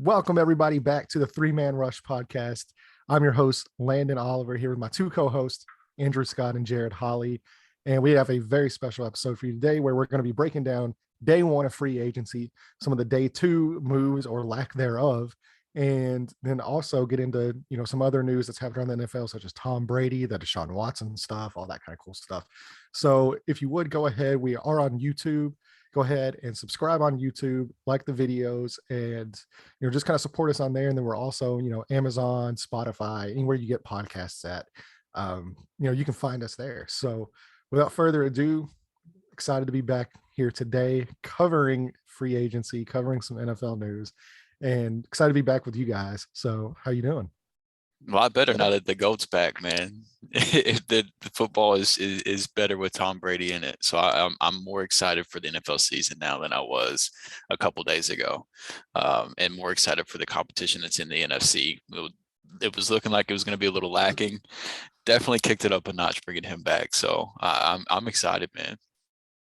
Welcome, everybody, back to the Three Man Rush podcast. I'm your host, Landon Oliver, here with my two co-hosts, Andrew Scott and Jared Holly. And we have a very special episode for you today where we're going to be breaking down day one of free agency, some of the day two moves or lack thereof, and then also get into, some other news that's happening around the NFL, such as Tom Brady, the Deshaun Watson stuff, all that kind of cool stuff. So if you would go ahead, we are on YouTube. Go ahead and subscribe on YouTube, like the videos, and just kind of support us on there. And then we're also, Amazon, Spotify, anywhere you get podcasts at. You can find us there. So without further ado, excited to be back here today, covering free agency, covering some NFL news, and excited to be back with you guys. So how you doing? A lot better now that the GOAT's back, man. the football is better with Tom Brady in it. So I'm more excited for the NFL season now than I was a couple days ago, and more excited for the competition that's in the NFC. It was looking like it was going to be a little lacking. Definitely kicked it up a notch bringing him back. So I'm excited, man.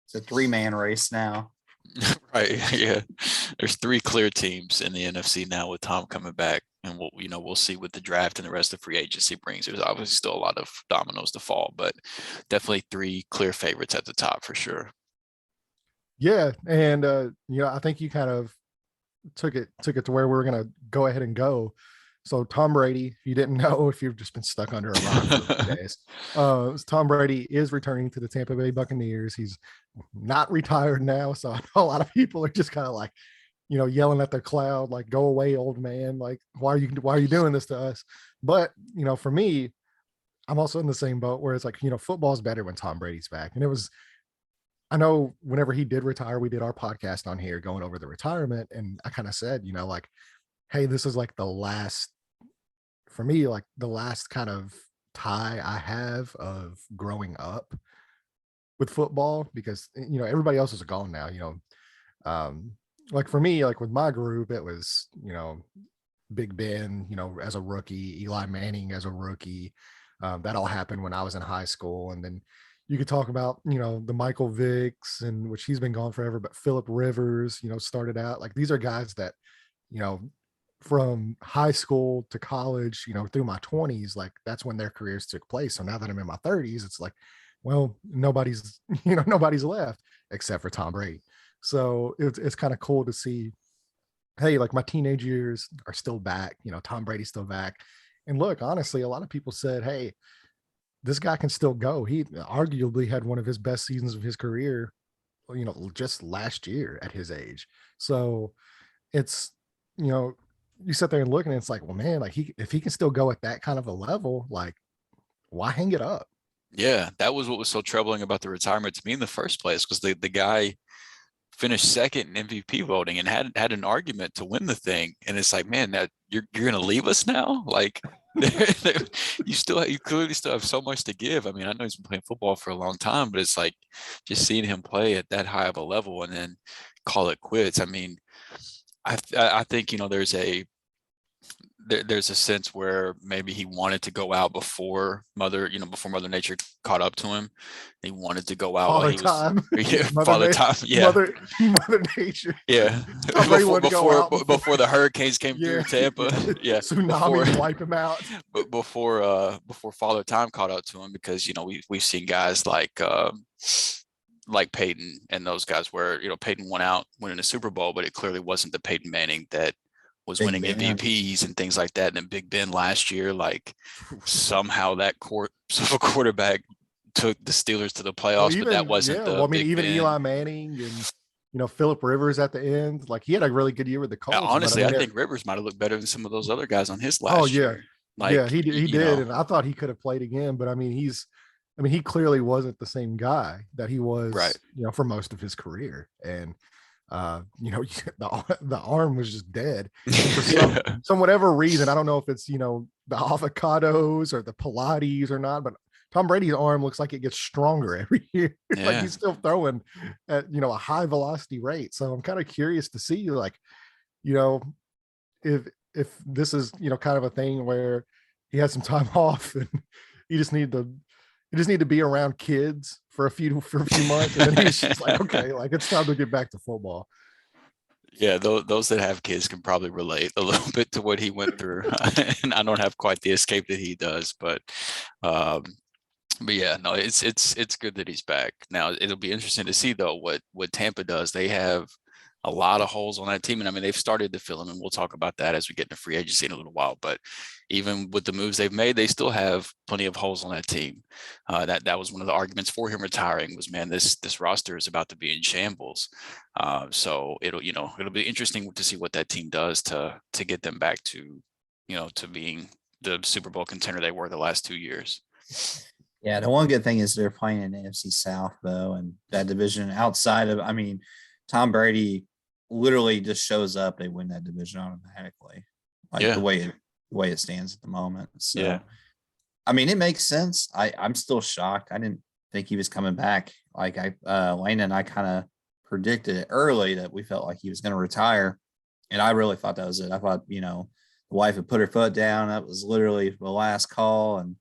It's a three-man race now. Right. Yeah. There's three clear teams in the NFC now with Tom coming back. And we'll see what the draft and the rest of free agency brings. There's obviously still a lot of dominoes to fall, but definitely three clear favorites at the top for sure. Yeah, and I think you kind of took it to where we were going to go ahead and go. So Tom Brady, if you didn't know, if you've just been stuck under a rock for a few days, Tom Brady is returning to the Tampa Bay Buccaneers. He's not retired now, so I know a lot of people are just kind of like, yelling at their cloud, like, go away, old man. Like, why are you doing this to us? But, for me, I'm also in the same boat where it's like, football's better when Tom Brady's back. And I know whenever he did retire, we did our podcast on here going over the retirement. And I kind of said, hey, this is like the last kind of tie I have of growing up with football, because, everybody else is gone now, like for me, like with my group, it was, Big Ben, as a rookie, Eli Manning as a rookie. That all happened when I was in high school. And then you could talk about, the Michael Vicks, and which he's been gone forever, but Phillip Rivers, started out like, these are guys that, from high school to college, through my 20s, like that's when their careers took place. So now that I'm in my 30s, it's like, well, nobody's left except for Tom Brady. So it's kind of cool to see, hey, like my teenage years are still back, Tom Brady's still back. And look, honestly, a lot of people said, hey, this guy can still go. He arguably had one of his best seasons of his career, just last year at his age. So it's, you sit there and look and it's like, well, man, like if he can still go at that kind of a level, like why hang it up? Yeah, that was what was so troubling about the retirement to me in the first place, because the guy finished second in MVP voting and had an argument to win the thing. And it's like, man, that you're going to leave us now? Like you clearly still have so much to give. I mean, I know he's been playing football for a long time, but it's like just seeing him play at that high of a level and then call it quits. I mean, I think, there's a sense where maybe he wanted to go out before Mother Nature caught up to him. He wanted to go out Father Time. Mother Nature. Yeah. Before the hurricanes came through Tampa. Yeah. Tsunami wipe him out. But before Father Time caught up to him, because, we've seen guys like Peyton and those guys where, Peyton won out winning a Super Bowl, but it clearly wasn't the Peyton Manning that was winning MVPs and things like that. And then Big Ben last year, like somehow that quarterback took the Steelers to the playoffs, but that wasn't even Ben. Eli Manning and Phillip Rivers at the end, like he had a really good year with the Colts. Honestly, I think Rivers might have looked better than some of those other guys on his last year. He did, and I thought he could have played again, but I mean, he clearly wasn't the same guy that he was, right, for most of his career. And the arm was just dead for some whatever reason. I don't know if it's the avocados or the Pilates or not, but Tom Brady's arm looks like it gets stronger every year. Like he's still throwing at a high velocity rate. So I'm kind of curious to see, like, if this is kind of a thing where he has some time off and he just need to be around kids for a few months, and then he's just like, okay, like it's time to get back to football. Yeah, those that have kids can probably relate a little bit to what he went through. And I don't have quite the escape that he does, um, but yeah, no, it's good that he's back. Now it'll be interesting to see though what Tampa does. They have a lot of holes on that team, and I mean they've started to fill them, and we'll talk about that as we get into free agency in a little while. But even with the moves they've made, they still have plenty of holes on that team. That was one of the arguments for him retiring was, man, this roster is about to be in shambles. So it'll be interesting to see what that team does to get them back to to being the Super Bowl contender they were the last 2 years. Yeah, the one good thing is they're playing in the AFC South though, and that division outside of, I mean, Tom Brady literally just shows up, they win that division automatically. Like Yeah. the way it stands at the moment. So Yeah. I mean, it makes sense. I'm still shocked. I didn't think he was coming back. Like Landon and I kind of predicted it early that we felt like he was going to retire. And I really thought that was it. I thought, the wife had put her foot down. That was literally the last call, and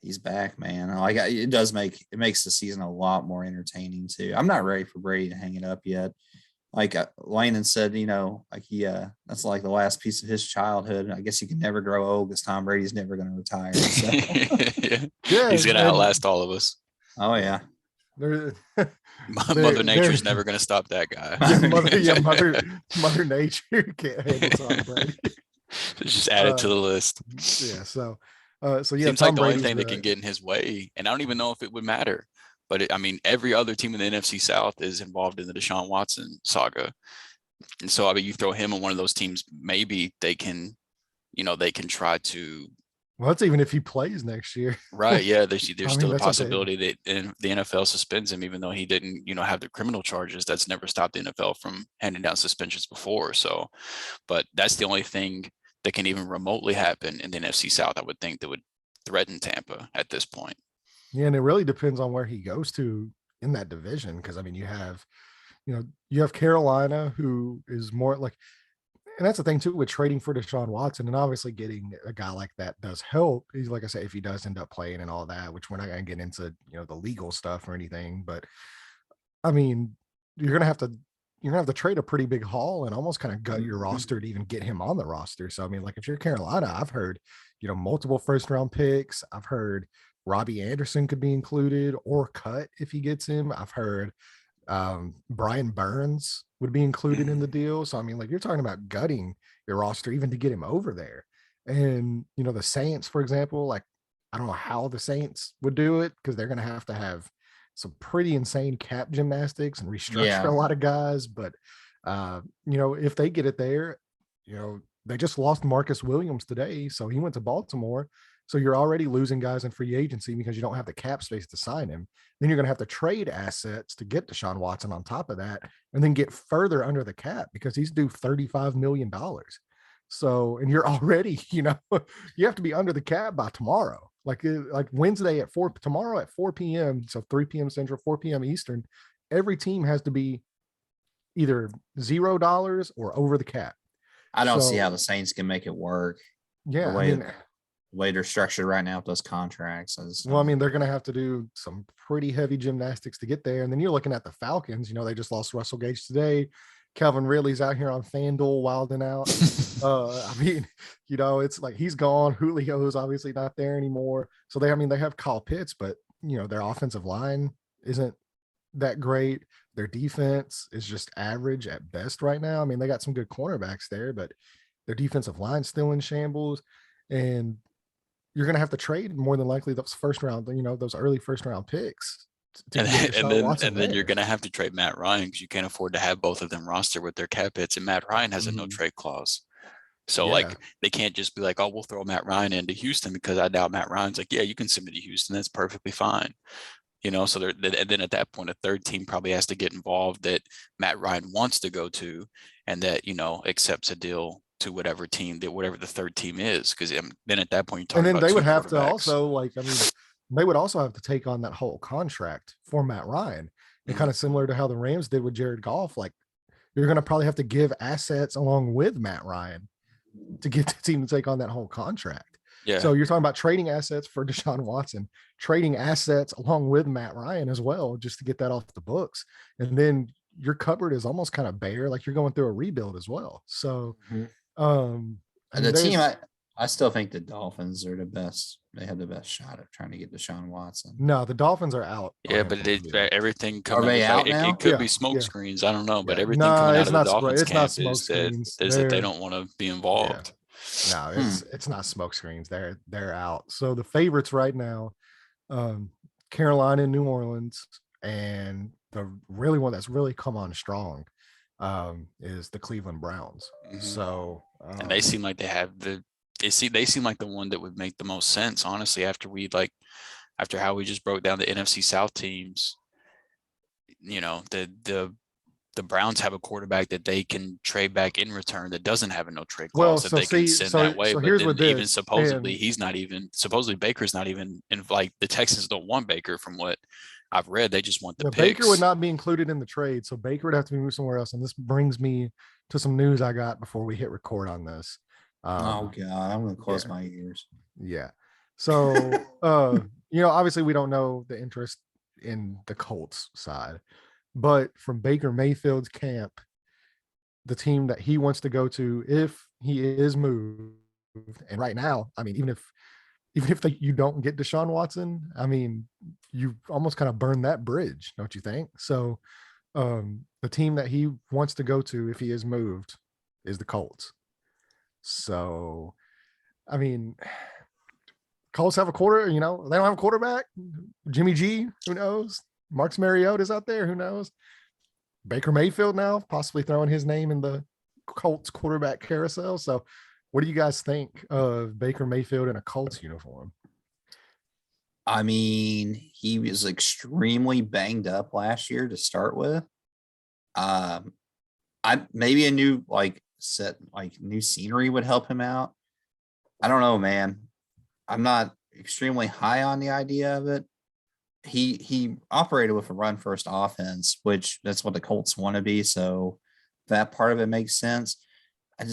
he's back, man. Like it makes the season a lot more entertaining too. I'm not ready for Brady to hang it up yet. Like Landon said, like that's like the last piece of his childhood. I guess you can never grow old because Tom Brady's never going to retire. So. Yeah, he's going to outlast all of us. Oh yeah. Mother Nature's never going to stop that guy. Mother Nature can't handle Tom Brady. Just add it to the list. Yeah. So yeah, seems Tom like the only Brady's thing that can get in his way, and I don't even know if it would matter. But I mean, every other team in the NFC South is involved in the Deshaun Watson saga, and so I mean, you throw him on one of those teams, maybe they can try to. Well, that's even if he plays next year. Right. Yeah. There's still a that's possibility that the NFL suspends him, even though he didn't, have the criminal charges. That's never stopped the NFL from handing down suspensions before. So, but that's the only thing that can even remotely happen in the NFC South, I would think, that would threaten Tampa at this point. Yeah. And it really depends on where he goes to in that division. Cause I mean, you have Carolina, who is more like, and that's the thing too with trading for Deshaun Watson, and obviously getting a guy like that does help. He's, like I say, if he does end up playing and all that, which we're not going to get into, the legal stuff or anything, but I mean, you're going to have to trade a pretty big haul and almost kind of gut your roster to even get him on the roster. So I mean, like if you're Carolina, I've heard, multiple first round picks. I've heard Robbie Anderson could be included or cut if he gets him. I've heard Brian Burns would be included in the deal. So I mean, like you're talking about gutting your roster even to get him over there. And the Saints, for example, like I don't know how the Saints would do it because they're going to have some pretty insane cap gymnastics and restructure a lot of guys. But if they get it there, they just lost Marcus Williams today, so he went to Baltimore. So you're already losing guys in free agency because you don't have the cap space to sign him. Then you're going to have to trade assets to get Deshaun Watson on top of that, and then get further under the cap because he's due $35 million. So, and you're already, you have to be under the cap by tomorrow, like Wednesday tomorrow at 4 p.m. So 3 p.m. Central, 4 p.m. Eastern, every team has to be either $0 or over the cap. I don't see how the Saints can make it work. Yeah. The way they're structured right now with those contracts. Well, I mean, they're going to have to do some pretty heavy gymnastics to get there. And then you're looking at the Falcons, they just lost Russell Gage today. Calvin Ridley's out here on FanDuel wilding out. I mean, it's like he's gone. Julio's obviously not there anymore. So they have Kyle Pitts, but their offensive line isn't that great. Their defense is just average at best right now. I mean, they got some good cornerbacks there, but their defensive line's still in shambles. And you're going to have to trade more than likely those first round, those early first round picks. And then you're going to have to trade Matt Ryan because you can't afford to have both of them roster with their cap hits. And Matt Ryan has a no trade clause. So like they can't just be like, oh, we'll throw Matt Ryan into Houston because I doubt Matt Ryan's like, yeah, you can send me to Houston. That's perfectly fine. So and then at that point, a third team probably has to get involved that Matt Ryan wants to go to and that, accepts a deal to whatever the third team is. Because then at that point, you're talking and then about they would have to also they would also have to take on that whole contract for Matt Ryan. And kind of similar to how the Rams did with Jared Goff, like you're going to probably have to give assets along with Matt Ryan to get the team to take on that whole contract. Yeah. So you're talking about trading assets for Deshaun Watson, trading assets along with Matt Ryan as well, just to get that off the books. And then your cupboard is almost kind of bare, like you're going through a rebuild as well. So, Mhm. I And mean, the team, there's I still think the Dolphins are the best. They have the best shot at trying to get Deshaun Watson. no, the Dolphins are out on Yeah, him but for me. everything Are coming they like out now? it could be Yeah, smoke yeah, screens. I don't know, but yeah. everything No, coming out it's of the not. Dolphins It's not camp smoke screens. is that they They're don't want to be yeah. involved. No, Hmm. it's not smoke screens. They're out. So the favorites right now, Carolina and New Orleans, and the really one that's really come on strong, is the Cleveland Browns. Mhm. So And they seem like they have they seem like the one that would make the most sense, honestly, after how we just broke down the NFC South teams. You know, the Browns have a quarterback that they can trade back in return that doesn't have a no trade well, clause that so they can see, send that way. so But here's then with even this, supposedly and supposedly Baker's not even in, like the Texans don't want Baker from what I've read. They just want the Baker would picks. not be included in the trade. So Baker would have to be moved somewhere else. And this brings me to some news I got before we hit record on this. Oh God, I'm gonna close yeah. my ears. Yeah. So, obviously we don't know the interest in the Colts side, but from Baker Mayfield's camp, the team that he wants to go to, if he is moved, and right now, I mean, even if you don't get Deshaun Watson, I mean, you almost kind of burn that bridge, don't you think? So, the team that he wants to go to, if he is moved, is the Colts. So, I mean, Colts have a they don't have a quarterback. Jimmy G, who knows? Marcus Mariota's out there, who knows? Baker Mayfield now, possibly throwing his name in the Colts quarterback carousel. So, what do you guys think of Baker Mayfield in a Colts uniform? I mean, he was extremely banged up last year to start with. I maybe a new new scenery would help him out. I don't know, man. I'm not extremely high on the idea of it. He operated with a run first offense, which that's what the Colts want to be. So that part of it makes sense. I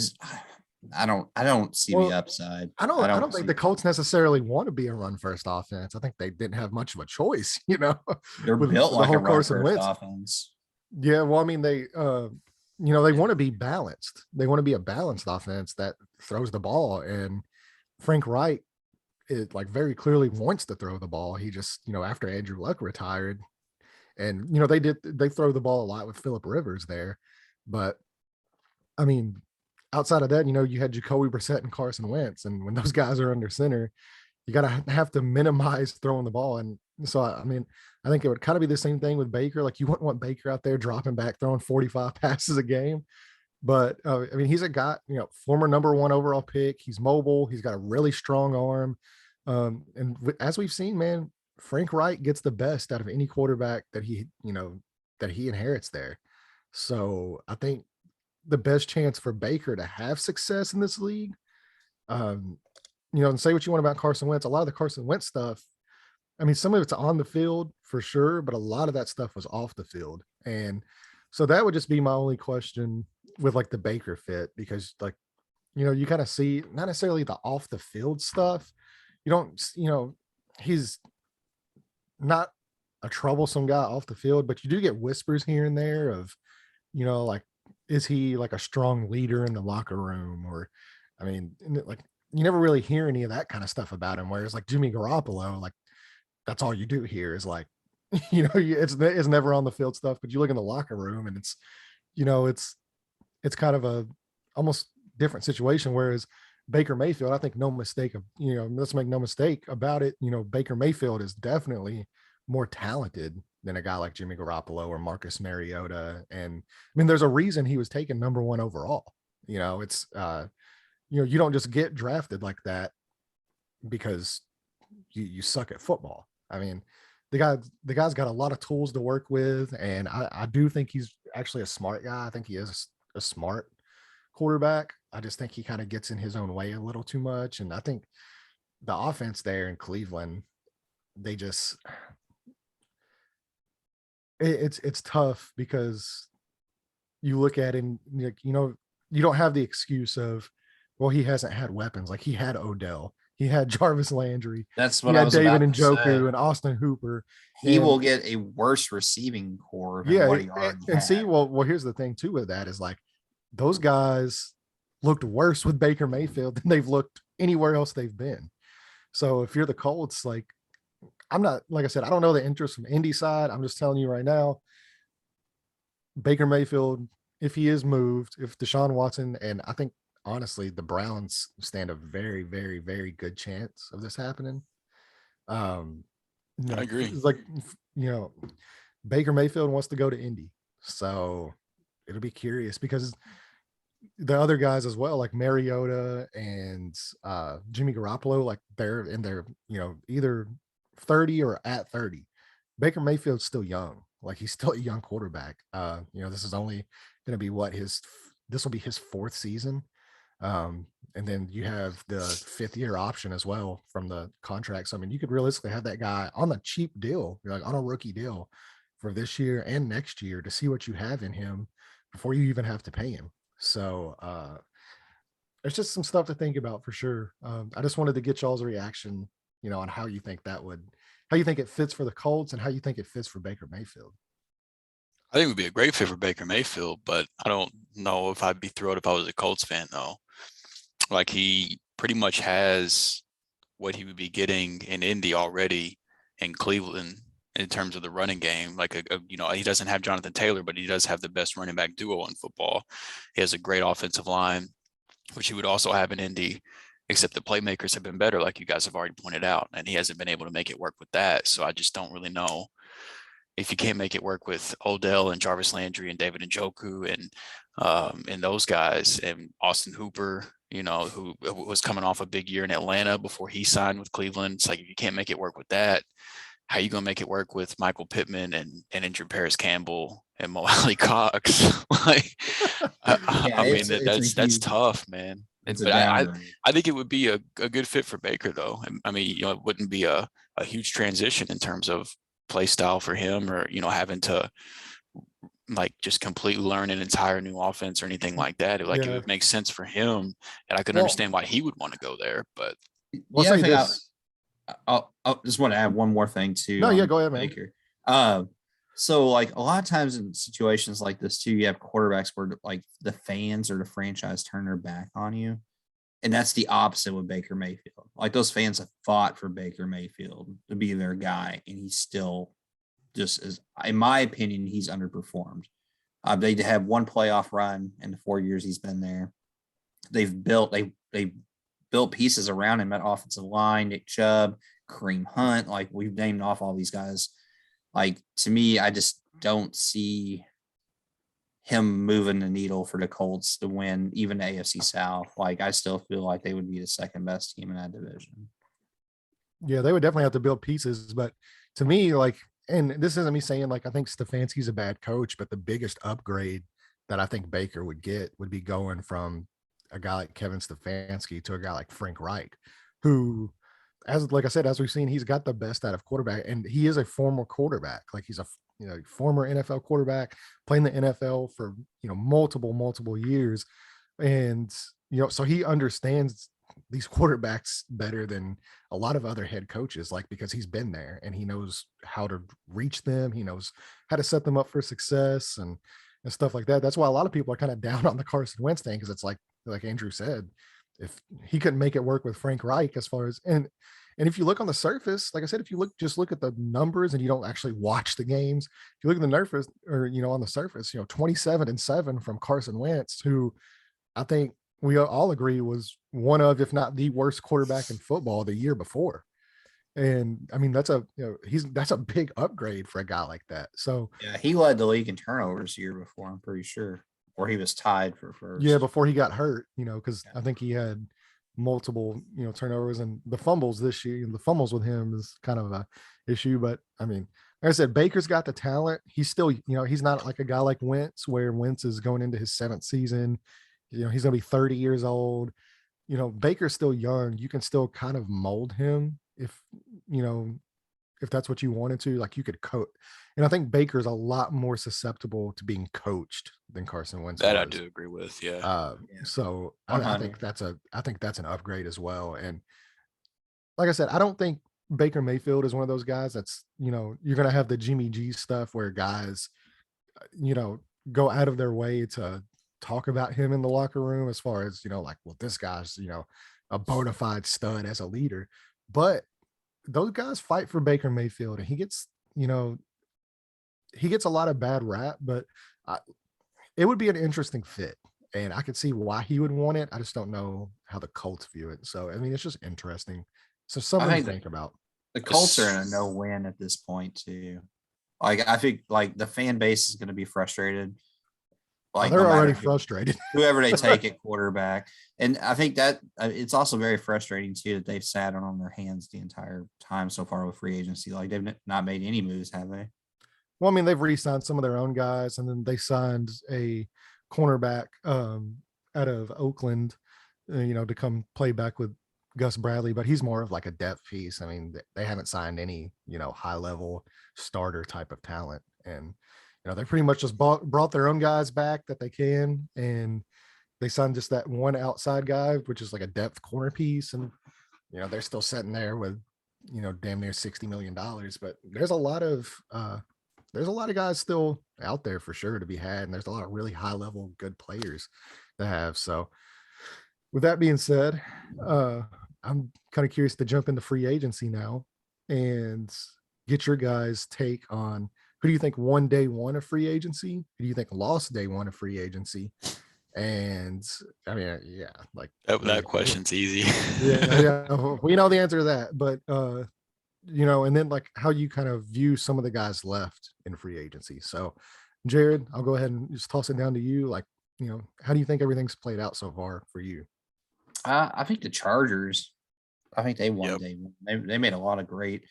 don't see the Well, upside. I don't think the Colts necessarily want to be a run first offense. I think they didn't have much of a choice, They're with built the like a whole run Carson first Wentz. offense. Yeah, well, I mean, they want to be balanced. They want to be a balanced offense that throws the ball. And Frank Wright, it like very clearly wants to throw the ball. He just, after Andrew Luck retired, and they throw the ball a lot with Phillip Rivers there. But I mean, outside of that, you had Jacoby Brissett and Carson Wentz, and when those guys are under center, you gotta have to minimize throwing the ball. And so, I mean, I think it would kind of be the same thing with Baker. Like, you wouldn't want Baker out there dropping back, throwing 45 passes a game. But I mean, he's a guy, former number 1 overall pick. He's mobile. He's got a really strong arm. And as we've seen, man, Frank Wright gets the best out of any quarterback that he inherits there. So I think the best chance for Baker to have success in this league, and say what you want about Carson Wentz, a lot of the Carson Wentz stuff, I mean, some of it's on the field for sure, but a lot of that stuff was off the field. And so that would just be my only question with like the Baker fit, because like, you kind of see not necessarily the off the field stuff. You don't, he's not a troublesome guy off the field, but you do get whispers here and there of, like, is he like a strong leader in the locker room? Or, I mean, like, you never really hear any of that kind of stuff about him. Whereas like Jimmy Garoppolo, like, that's all you do here is like, it's never on the field stuff, but you look in the locker room and it's kind of a almost different situation. Whereas Baker Mayfield, I think let's make no mistake about it. Baker Mayfield is definitely more talented than a guy like Jimmy Garoppolo or Marcus Mariota. And I mean, there's a reason he was taken number 1 overall. It's, you don't just get drafted like that because you suck at football. I mean, the guy's got a lot of tools to work with. And I do think he's actually a smart guy. I think he is a smart quarterback. I just think he kind of gets in his own way a little too much. And I think the offense there in Cleveland, they just, it's tough because you look at him, you don't have the excuse of, well, he hasn't had weapons. Like, he had Odell, He had Jarvis Landry. That's He what I had was David about to say. Njoku and Austin Hooper. He And will get a worse receiving core than yeah, what he already and had. see, well, here's the thing too with that is like those guys looked worse with Baker Mayfield than they've looked anywhere else they've been. So if you're the Colts, like I'm not, like I said, I don't know the interest from Indy side. I'm just telling you right now, Baker Mayfield, if he is moved, if Deshaun Watson, and I think honestly, the Browns stand a very, very, very good chance of this happening. Um, I agree. it's like, Baker Mayfield wants to go to Indy. So it'll be curious because the other guys as well, like Mariota and Jimmy Garoppolo, like they're in their, either 30 or at 30. Baker Mayfield's still young. Like he's still a young quarterback. This is only going to be this will be his fourth season. And then you have the 5th-year option as well from the contract. So, I mean, you could realistically have that guy on a cheap deal, like on a rookie deal for this year and next year to see what you have in him before you even have to pay him. So, there's just some stuff to think about for sure. I just wanted to get y'all's reaction, on how you think it fits for the Colts and how you think it fits for Baker Mayfield. I think it would be a great fit for Baker Mayfield, but I don't know if I'd be thrilled if I was a Colts fan, though. Like he pretty much has what he would be getting in Indy already in Cleveland in terms of the running game. Like, he doesn't have Jonathan Taylor, but he does have the best running back duo in football. He has a great offensive line, which he would also have in Indy, except the playmakers have been better, like you guys have already pointed out, and he hasn't been able to make it work with that. So I just don't really know if you can't make it work with Odell and Jarvis Landry and David Njoku and those guys and Austin Hooper, who was coming off a big year in Atlanta before he signed with Cleveland. It's like, if you can't make it work with that, how are you going to make it work with Michael Pittman and injured Paris Campbell and Mo Alley Cox? Like, that's tough, man. But I think it would be a good fit for Baker, though. I mean, it wouldn't be a huge transition in terms of play style for him, or having to like just completely learn an entire new offense or anything like that. It would make sense for him, and I can understand why he would want to go there. But I'll just want to add one more thing too. No, yeah, go ahead, man. Baker. So like a lot of times in situations like this too, you have quarterbacks where like the fans or the franchise turn their back on you. And that's the opposite with Baker Mayfield. Like those fans have fought for Baker Mayfield to be their guy, and he's still just as, in my opinion, he's underperformed. They have one playoff run in the 4 years he's been there. They've built pieces around him at offensive line, Nick Chubb, Kareem Hunt. Like we've named off all these guys. Like to me, I just don't see him moving the needle for the Colts to win even the AFC South. Like I still feel like they would be the second best team in that division. Yeah, they would definitely have to build pieces, but to me, like, and this isn't me saying like I think Stefanski's a bad coach, but the biggest upgrade that I think Baker would get would be going from a guy like Kevin Stefanski to a guy like Frank Reich, who, like I said, as we've seen, he's got the best out of quarterback, and he is a former quarterback. Like he's a former NFL quarterback, playing the NFL for multiple years, and so he understands these quarterbacks better than a lot of other head coaches, like because he's been there and he knows how to reach them, he knows how to set them up for success and stuff like that. That's why a lot of people are kind of down on the Carson Wentz thing, because it's like Andrew said, if he couldn't make it work with Frank Reich, as far as and if you look on the surface, like I said, if you look at the numbers and you don't actually watch the games, if you look at the surface, or on the surface, 27-7 from Carson Wentz, who I think we all agree was one of, if not the worst quarterback in football the year before. And I mean, that's a big upgrade for a guy like that. So yeah, he led the league in turnovers the year before, I'm pretty sure, or he was tied for first. Yeah, before he got hurt, because I think he had multiple turnovers, and the fumbles this year, and the fumbles with him is kind of a issue. But I mean, like I said, Baker's got the talent. He's still, he's not like a guy like Wentz, where Wentz is going into his 7th season. He's gonna be 30 years old. Baker's still young. You can still kind of mold him if that's what you wanted to. Like you could coach, and I think Baker's a lot more susceptible to being coached than Carson Wentz. That I do agree with. Yeah. So I think that's an upgrade as well. And like I said, I don't think Baker Mayfield is one of those guys that's, you're going to have the Jimmy G stuff where guys, you know, go out of their way to talk about him in the locker room as far as, like, well, this guy's, a bona fide stud as a leader. But those guys fight for Baker Mayfield, and you know, he gets a lot of bad rap, but I, it would be an interesting fit. And I could see why he would want it. I just don't know how the Colts view it. So, I mean, it's just interesting. So I something to think think about. the Colts are in a no win at this point too. Like I think like the fan base is going to be frustrated. Oh, Like they're no matter already frustrated. whoever they take at quarterback, and I think that it's also very frustrating too that they've sat on their hands the entire time so far with free agency. Like they've not made any moves, have they? Well, I mean, they've re-signed some of their own guys, and then they signed a cornerback out of Oakland, to come play back with Gus Bradley, but he's more of like a depth piece. I mean, they haven't signed any, high level starter type of talent. And, they pretty much just brought their own guys back that they can. And they signed just that one outside guy, which is like a depth corner piece. And, they're still sitting there with, damn near $60 million. But there's a lot of guys still out there for sure to be had. And there's a lot of really high level good players to have. So with that being said, I'm kind of curious to jump into free agency now and get your guys' take on who do you think won day one of free agency? Who do you think lost day one of free agency? And I mean, yeah, like that question's easy. yeah, we know the answer to that, but and then like how you kind of view some of the guys left in free agency. So, Jared, I'll go ahead and just toss it down to you. Like, how do you think everything's played out so far for you? I think the Chargers. I think they won Yep. day one. They made a lot of great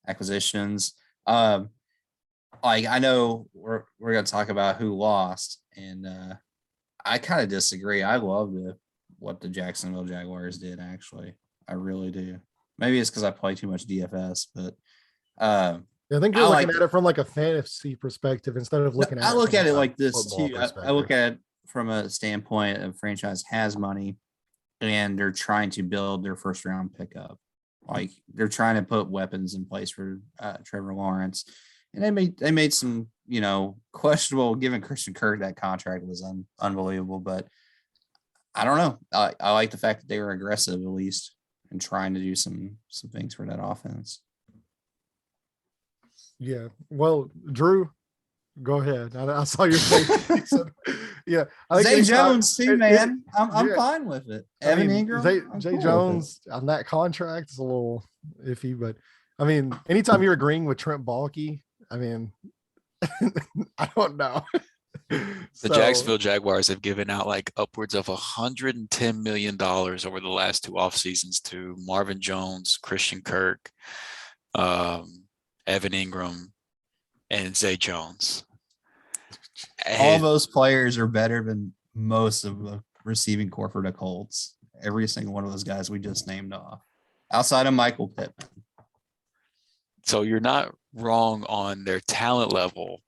acquisitions. Like I know we're gonna talk about who lost, and I kind of disagree. I love what the Jacksonville Jaguars did. Actually, I really do. Maybe it's because I play too much DFS, but I think you're looking at it from like a fantasy perspective instead of looking at it. I look at it like this football too. I look at it from a standpoint of franchise has money and they're trying to build their first round pickup. Like they're trying to put weapons in place for Trevor Lawrence. And they made some, questionable, given Christian Kirk that contract was unbelievable. But I don't know. I like the fact that they were aggressive at least and trying to do some things for that offense. Yeah. Well, Drew, go ahead. I saw your face. Yeah. Zay Jones too, man. I'm fine with it. Evan Ingram. Zay Jones on that contract is a little iffy, but I mean, anytime you're agreeing with Trent Baalke, I mean, I don't know. The Jacksonville Jaguars have given out like upwards of $110 million over the last two off seasons to Marvin Jones, Christian Kirk, Evan Ingram, and Zay Jones. All those players are better than most of the receiving corps for the Colts. Every single one of those guys we just named off, outside of Michael Pittman. So you're not wrong on their talent level,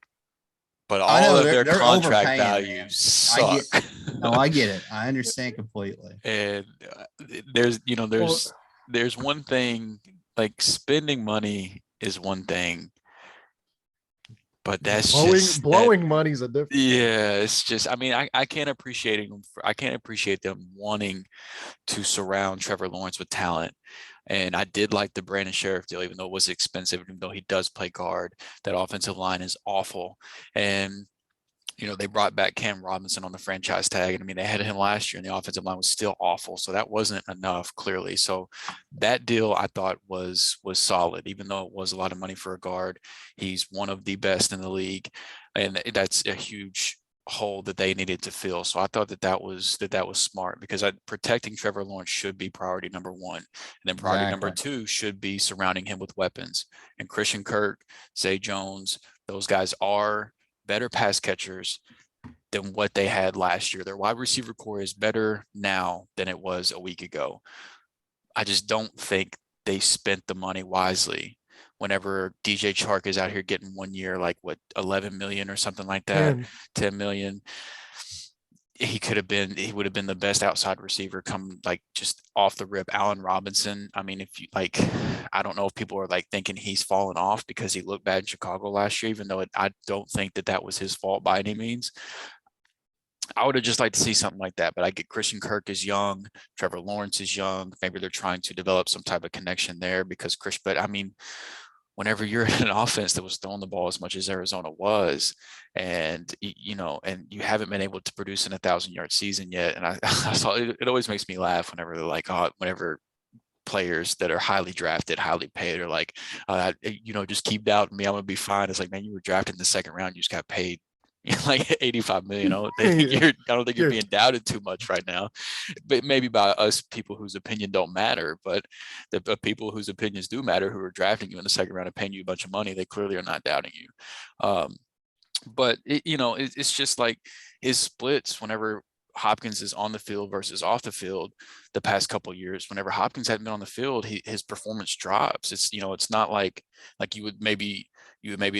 but all of their contract values suck. I get it. I understand completely. And there's one thing, like spending money is one thing, but that's blowing money's a different. Yeah, it's just. I mean, I can't appreciate them. I can't appreciate them wanting to surround Trevor Lawrence with talent. And I did like the Brandon Sheriff deal, even though it was expensive, even though he does play guard. That offensive line is awful. And, they brought back Cam Robinson on the franchise tag. And I mean, they had him last year and the offensive line was still awful. So that wasn't enough, clearly. So that deal I thought was solid, even though it was a lot of money for a guard. He's one of the best in the league. And that's a huge hole that they needed to fill. So I thought that was smart, because protecting Trevor Lawrence should be priority number one. And then priority number two should be surrounding him with weapons. And Christian Kirk, Zay Jones, those guys are better pass catchers than what they had last year. Their wide receiver core is better now than it was a week ago. I just don't think they spent the money wisely. Whenever DJ Chark is out here getting 1 year, like 11 million or something like that, 10 million. he would have been the best outside receiver come like just off the rip. Allen Robinson. I mean, if you like, I don't know if people are like thinking he's fallen off because he looked bad in Chicago last year, even though I don't think that was his fault by any means. I would have just liked to see something like that, but I get Christian Kirk is young, Trevor Lawrence is young. Maybe they're trying to develop some type of connection there because but I mean, whenever you're in an offense that was throwing the ball as much as Arizona was, and and you haven't been able to produce in 1,000-yard season yet, and I saw it always makes me laugh whenever they're like, whenever players that are highly drafted, highly paid, are like, just keep doubting me, I'm gonna be fine. It's like, man, you were drafted in the second round, you just got paid like 85 million. I don't think you're being doubted too much right now, but maybe by us people whose opinion don't matter, but the people whose opinions do matter, who are drafting you in the second round and paying you a bunch of money, they clearly are not doubting you. But it's just like his splits whenever Hopkins is on the field versus off the field the past couple of years. Whenever Hopkins hadn't been on the field, his performance drops. It's it's not like you would maybe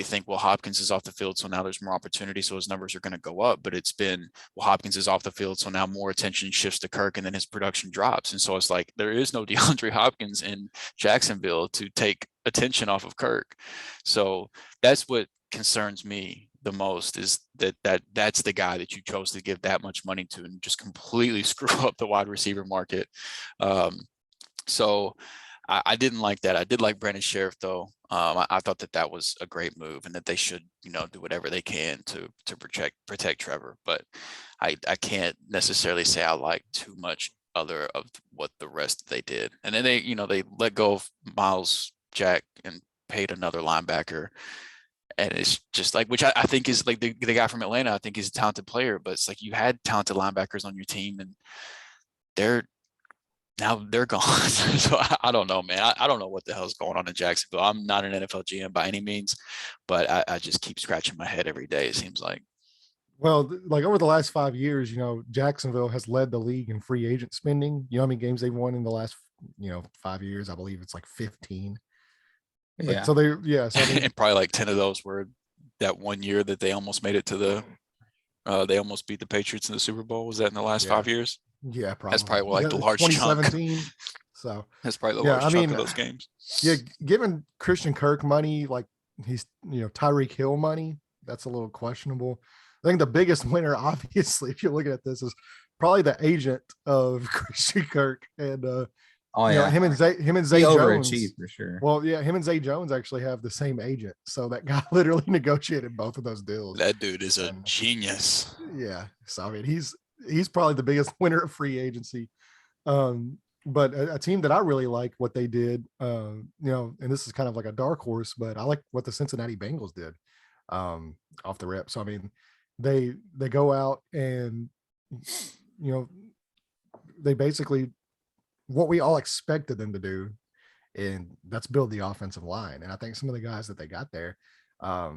think, well, Hopkins is off the field, so now there's more opportunity, so his numbers are going to go up. But it's been, well, Hopkins is off the field, so now more attention shifts to Kirk, and then his production drops. And so it's like there is no DeAndre Hopkins in Jacksonville to take attention off of Kirk. So that's what concerns me the most, is that's the guy that you chose to give that much money to and just completely screw up the wide receiver market. So I didn't like that. I did like Brandon Sheriff though. I thought that was a great move, and that they should do whatever they can to protect Trevor. But I can't necessarily say I like too much other of what the rest they did. And then they let go of Miles Jack and paid another linebacker. And it's just like, which I think is like the guy from Atlanta, I think he's a talented player, but it's like you had talented linebackers on your team and they're gone. So I don't know, man. I don't know what the hell's going on in Jacksonville. I'm not an NFL GM by any means, but I just keep scratching my head every day, it seems like. Well, like over the last 5 years, Jacksonville has led the league in free agent spending. You know how many games they've won in the last, 5 years? I believe it's like 15. Yeah. So and probably like 10 of those were that one year that they almost made it to they almost beat the Patriots in the Super Bowl. Was that in the last 5 years? Yeah, probably. That's probably like the large 2017. chunk. So that's probably the large chunk of those games. Yeah, given Christian Kirk money, like he's Tyreek Hill money, that's a little questionable. I think the biggest winner, obviously, if you're looking at this, is probably the agent of Christian Kirk, and him and Zay Jones for sure. Well, yeah, him and Zay Jones actually have the same agent, so that guy literally negotiated both of those deals. That dude is a genius. Yeah, so I mean, he's probably the biggest winner of free agency. But a team that I really like what they did, and this is kind of like a dark horse, but I like what the Cincinnati Bengals did off the rip. So I mean, they go out and they basically what we all expected them to do, and that's build the offensive line. And I think some of the guys that they got there, I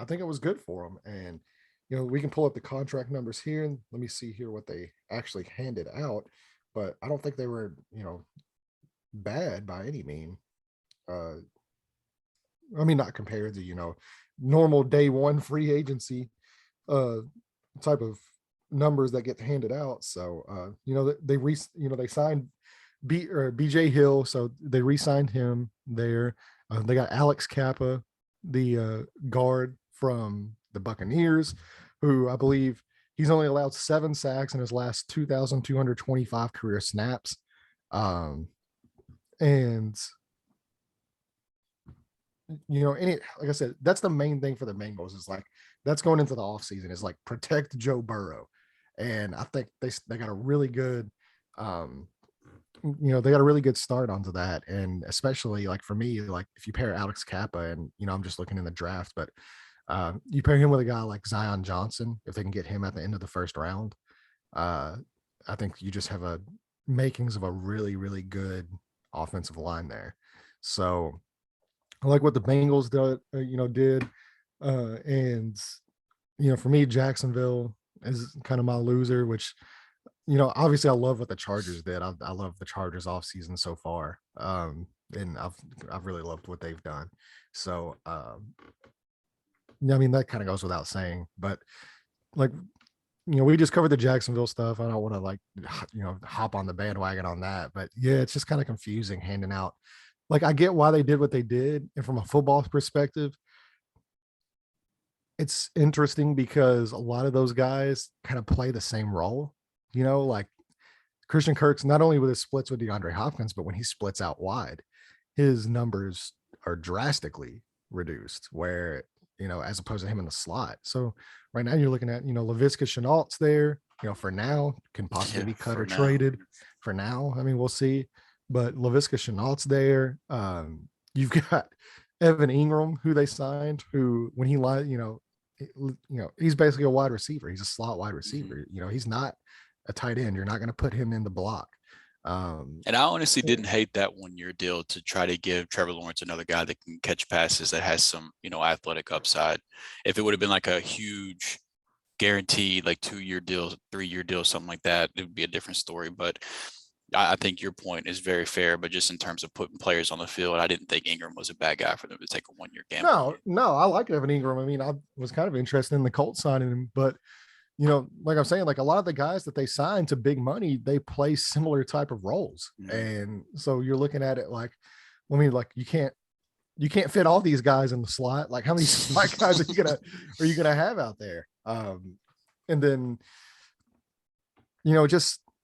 think it was good for them. And we can pull up the contract numbers here, and let me see here what they actually handed out. But I don't think they were, bad by any mean. I mean, not compared to, normal day one free agency type of numbers that get handed out. So, they signed BJ Hill. So they re-signed him there. They got Alex Kappa, the guard from the Buccaneers, who I believe he's only allowed 7 sacks in his last 2,225 career snaps. And like I said, that's the main thing for the Bengals, is like, that's going into the offseason, is like protect Joe Burrow. And I think they got a really good, they got a really good start onto that. And especially like for me, like if you pair Alex Kappa and, I'm just looking in the draft, but you pair him with a guy like Zion Johnson, if they can get him at the end of the first round, I think you just have a makings of a really, really good offensive line there. So I like what the Bengals did. And for me, Jacksonville is kind of my loser, which, obviously I love what the Chargers did. I love the Chargers off season so far. And I've really loved what they've done. So, I mean, that kind of goes without saying, but like, we just covered the Jacksonville stuff. I don't want to hop on the bandwagon on that, but yeah, it's just kind of confusing handing out. Like, I get why they did what they did. And from a football perspective, it's interesting because a lot of those guys kind of play the same role, like Christian Kirk's, not only with his splits with DeAndre Hopkins, but when he splits out wide, his numbers are drastically reduced where, as opposed to him in the slot. So right now you're looking at, Laviska Chenault's there, for now, can possibly be cut or traded for now. I mean, we'll see. But Laviska Chenault's there. You've got Evan Ingram, who they signed, who when he lied, he's basically a wide receiver. He's a slot wide receiver. He's not a tight end. You're not going to put him in the block. And I honestly didn't hate that 1 year deal to try to give Trevor Lawrence another guy that can catch passes, that has some, athletic upside. If it would have been like a huge guaranteed, like 2 year deal, 3 year deal, something like that, it would be a different story. But I think your point is very fair. But just in terms of putting players on the field, I didn't think Ingram was a bad guy for them to take a 1 year gamble. No, I like Evan Ingram. I mean, I was kind of interested in the Colts signing him, but like I'm saying, like a lot of the guys that they signed to big money, they play similar type of roles. Mm-hmm. And so you're looking at it like, you can't fit all these guys in the slot. Like, how many slot guys are you gonna have out there? And then,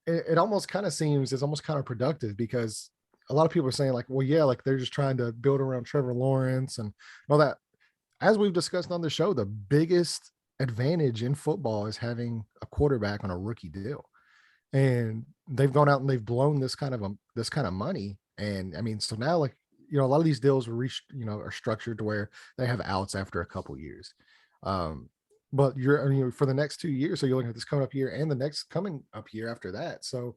it almost kind of seems it's almost counterproductive because a lot of people are saying like, well, yeah, like they're just trying to build around Trevor Lawrence and all that. As we've discussed on the show, the biggest advantage in football is having a quarterback on a rookie deal, and they've gone out and they've blown this kind of money. And I mean, so now, like, a lot of these deals are structured to where they have outs after a couple years. But for the next 2 years, so you're looking at this coming up year and the next coming up year after that. So,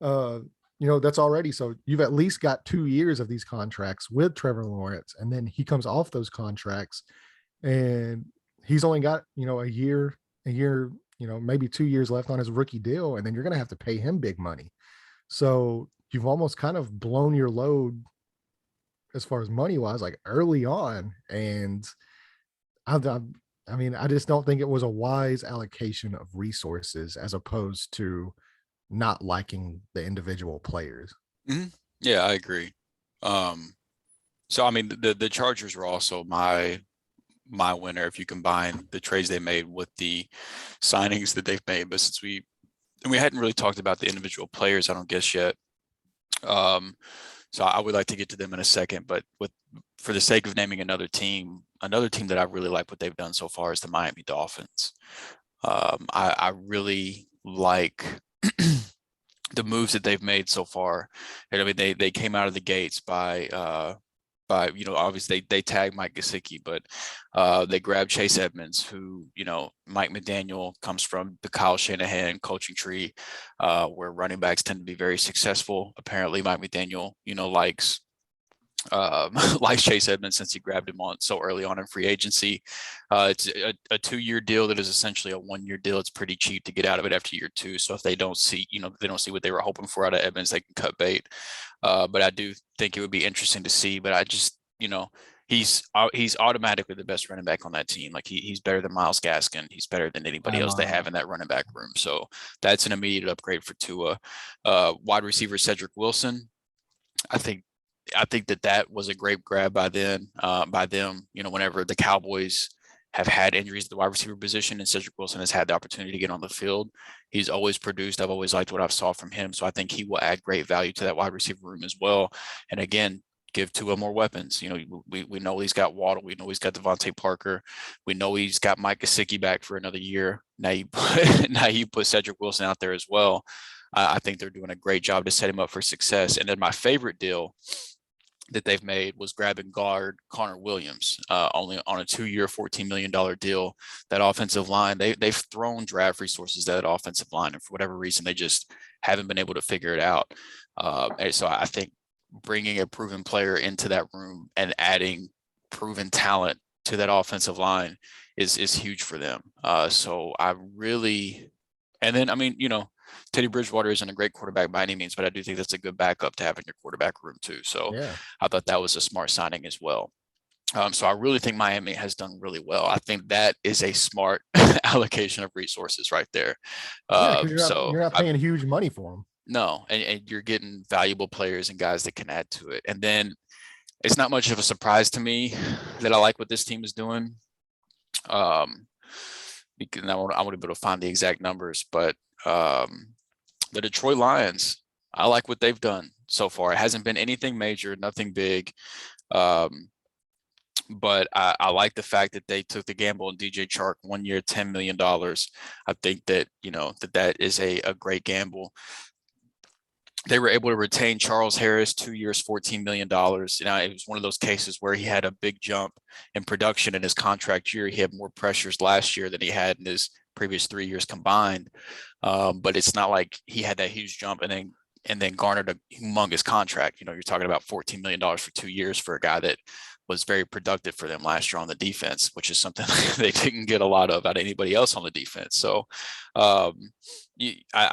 that's already, so you've at least got 2 years of these contracts with Trevor Lawrence, and then he comes off those contracts and he's only got, a year, maybe 2 years left on his rookie deal. And then you're going to have to pay him big money. So you've almost kind of blown your load as far as money wise, like early on. And I mean, I just don't think it was a wise allocation of resources as opposed to not liking the individual players. Mm-hmm. Yeah, I agree. So, I mean, the Chargers were also my winner if you combine the trades they made with the signings that they've made. But since we hadn't really talked about the individual players, I don't guess yet. So I would like to get to them in a second, but for the sake of naming another team that I really like what they've done so far is the Miami Dolphins. I really like the moves that they've made so far. And I mean, they came out of the gates by obviously they tagged Mike Gesicki, but they grabbed Chase Edmonds, who, Mike McDaniel comes from the Kyle Shanahan coaching tree, where running backs tend to be very successful. Apparently Mike McDaniel, likes Chase Edmonds since he grabbed him on so early on in free agency. It's a 2 year deal that is essentially a 1 year deal. It's pretty cheap to get out of it after year 2. So if they don't see what they were hoping for out of Edmonds, they can cut bait. But I do think it would be interesting to see. But I just, he's automatically the best running back on that team. Like he's better than Myles Gaskin. He's better than anybody else they have in that running back room. So that's an immediate upgrade for Tua. Wide receiver Cedric Wilson, I think that was a great grab by them. Whenever the Cowboys have had injuries at the wide receiver position and Cedric Wilson has had the opportunity to get on the field, he's always produced. I've always liked what I've saw from him. So I think he will add great value to that wide receiver room as well. And again, give Tua more weapons. We know he's got Waddle. We know he's got Devontae Parker. We know he's got Mike Gesicki back for another year. Now you put Cedric Wilson out there as well. I think they're doing a great job to set him up for success. And then my favorite deal that they've made was grabbing guard Connor Williams, only on a 2 year, $14 million deal. That offensive line, they've thrown draft resources to that offensive line, and for whatever reason, they just haven't been able to figure it out. And so I think bringing a proven player into that room and adding proven talent to that offensive line is huge for them. So I really, and then, I mean, Teddy Bridgewater isn't a great quarterback by any means, but I do think that's a good backup to have in your quarterback room too. So yeah. I thought that was a smart signing as well. So I really think Miami has done really well. I think that is a smart allocation of resources right there. Yeah, because So you're not paying huge money for them. no, and you're getting valuable players and guys that can add to it. And then it's not much of a surprise to me that I like what this team is doing. Because I want to be able to find the exact numbers, but the Detroit Lions, I like what they've done so far. It hasn't been anything major, nothing big. But I like the fact that they took the gamble on DJ Chark 1 year, $10 million. I think that, that is a great gamble. They were able to retain Charles Harris 2 years, $14 million. It was one of those cases where he had a big jump in production in his contract year. He had more pressures last year than he had in his previous 3 years combined. But it's not like he had that huge jump and then garnered a humongous contract. You're talking about $14 million for 2 years for a guy that was very productive for them last year on the defense, which is something they didn't get a lot of out of anybody else on the defense. So I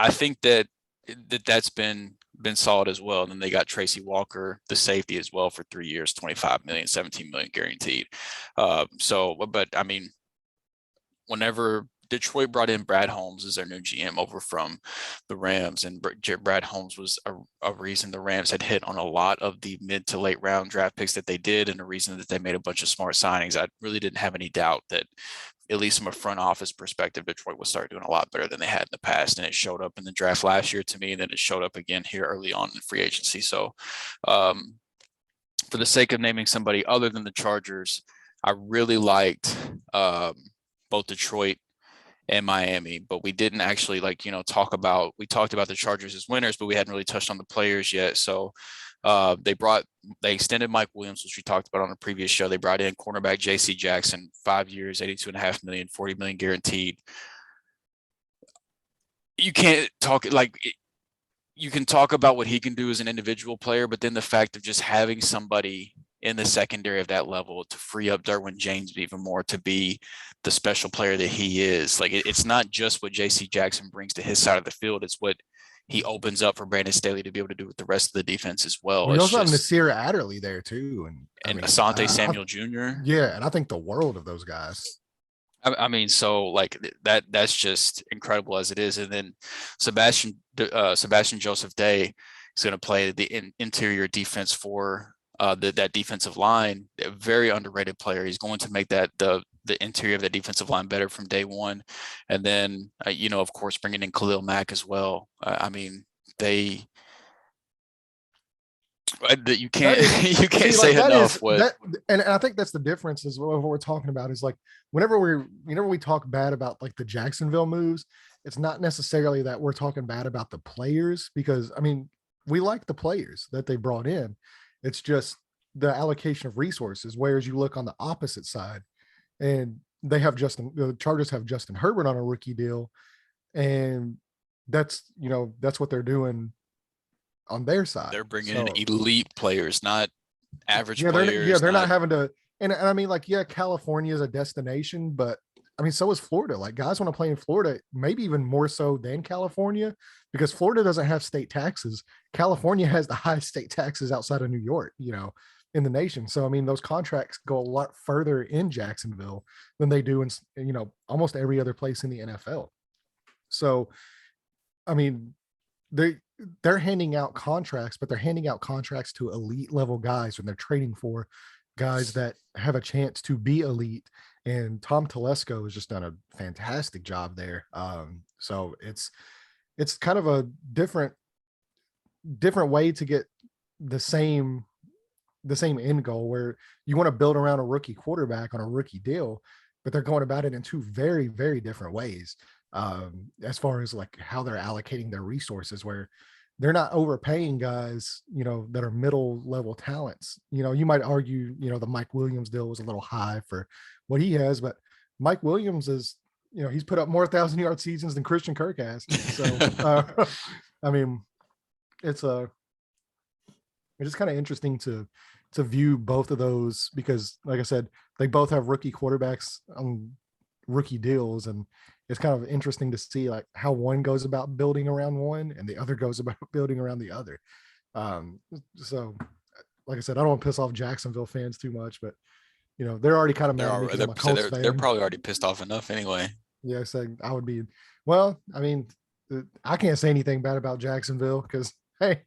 think that's been solid as well. And then they got Tracy Walker, the safety, as well for 3 years, 25 million, 17 million guaranteed. But I mean, whenever Detroit brought in Brad Holmes as their new GM over from the Rams, and Brad Holmes was a reason the Rams had hit on a lot of the mid to late round draft picks that they did, and a reason that they made a bunch of smart signings. I really didn't have any doubt that, at least from a front office perspective, Detroit would start doing a lot better than they had in the past. And it showed up in the draft last year to me, and then it showed up again here early on in free agency. So for the sake of naming somebody other than the Chargers, I really liked both Detroit and Miami, but we didn't actually talked about the Chargers as winners, but we hadn't really touched on the players yet. So they extended Mike Williams, which we talked about on a previous show. They brought in cornerback JC Jackson, 5 years, $82.5 million, $40 million guaranteed. You can't talk you can talk about what he can do as an individual player, but then the fact of just having somebody in the secondary of that level to free up Derwin James even more to be the special player that he is. It's not just what JC Jackson brings to his side of the field. It's what he opens up for Brandon Staley to be able to do with the rest of the defense as well. We also have Nasir Adderley there too. And Asante Samuel Jr. Yeah. And I think the world of those guys. I mean, so that's just incredible as it is. And then Sebastian Joseph Day is going to play the interior defense for that defensive line. A very underrated player. He's going to make that the interior of the defensive line better from day one. And then of course, bringing in Khalil Mack as well. I mean, you can't say enough. And I think that's the difference is what we're talking about is whenever we talk bad about the Jacksonville moves, it's not necessarily that we're talking bad about the players, because I mean, we like the players that they brought in. It's just the allocation of resources. Whereas you look on the opposite side, and the Chargers have Justin Herbert on a rookie deal, and that's what they're doing on their side. They're bringing in elite players, not average players. They're not having to. And I mean, California is a destination, but I mean, so is Florida. Guys want to play in Florida, maybe even more so than California, because Florida doesn't have state taxes. California has the highest state taxes outside of New York, in the nation. So, I mean, those contracts go a lot further in Jacksonville than they do in, almost every other place in the NFL. So, I mean, they're handing out contracts, but they're handing out contracts to elite level guys when they're trading for guys that have a chance to be elite. And Tom Telesco has just done a fantastic job there. So it's kind of a different way to get the same end goal, where you want to build around a rookie quarterback on a rookie deal, but they're going about it in two very, very different ways. As far as how they're allocating their resources, where they're not overpaying guys, that are middle level talents. You might argue, the Mike Williams deal was a little high for what he has, but Mike Williams is, he's put up more 1,000-yard seasons than Christian Kirk has. So, I mean, it's kind of interesting to view both of those, because like I said, they both have rookie quarterbacks on rookie deals, and it's kind of interesting to see how one goes about building around one and the other goes about building around the other. So like I said, I don't want to piss off Jacksonville fans too much, but they're already kind of They're mad at me already, because I'm a Colts they're fan. probably already pissed off enough anyway. Yeah, so I would be. Well, I mean, I can't say anything bad about Jacksonville because hey,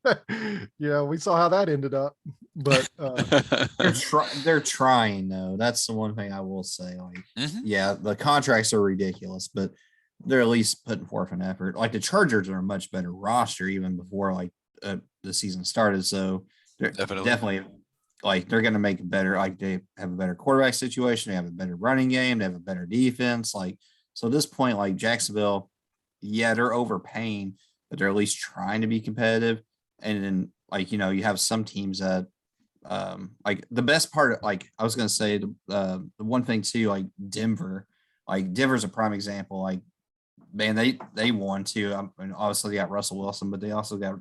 we saw how that ended up. But They're trying though. That's the one thing I will say. Like, Mhm. yeah, the contracts are ridiculous, but they're at least putting forth an effort. Like the Chargers are a much better roster even before the season started. So they're definitely like they're going to make it better. Like they have a better quarterback situation. They have a better running game. They have a better defense. Like so, at this point, like Jacksonville, yeah, they're overpaying, but they're at least trying to be competitive. And then like you have some teams that like the best part, like I was gonna say the one thing too, like Denver's a prime example. Like man, they won too. I mean, obviously they got Russell Wilson, but they also got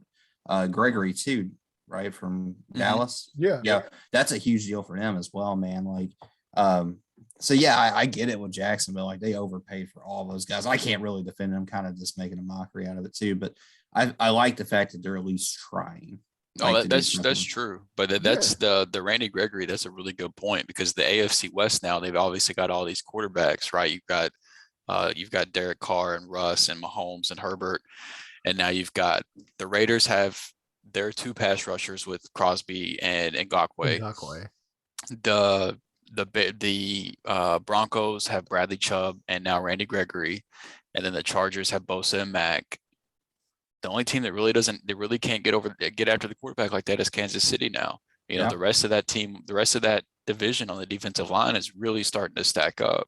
Gregory too, right, from Dallas. Yeah, That's a huge deal for them as well, man. Like so yeah, I get it with Jacksonville. Like they overpaid for all those guys. I can't really defend them, kind of just making a mockery out of it too. But I like the fact that they're at least trying. Oh, Like, that's true. But that's the Randy Gregory. That's a really good point because the AFC West now they've obviously got all these quarterbacks, right? You've got Derek Carr and Russ and Mahomes and Herbert, and now you've got the Raiders have their two pass rushers with Crosby and Ngakoue. The Broncos have Bradley Chubb and now Randy Gregory, and then the Chargers have Bosa and Mack. The only team that really can't get after the quarterback like that is Kansas City now. The rest of that team, the rest of that division on the defensive line is really starting to stack up.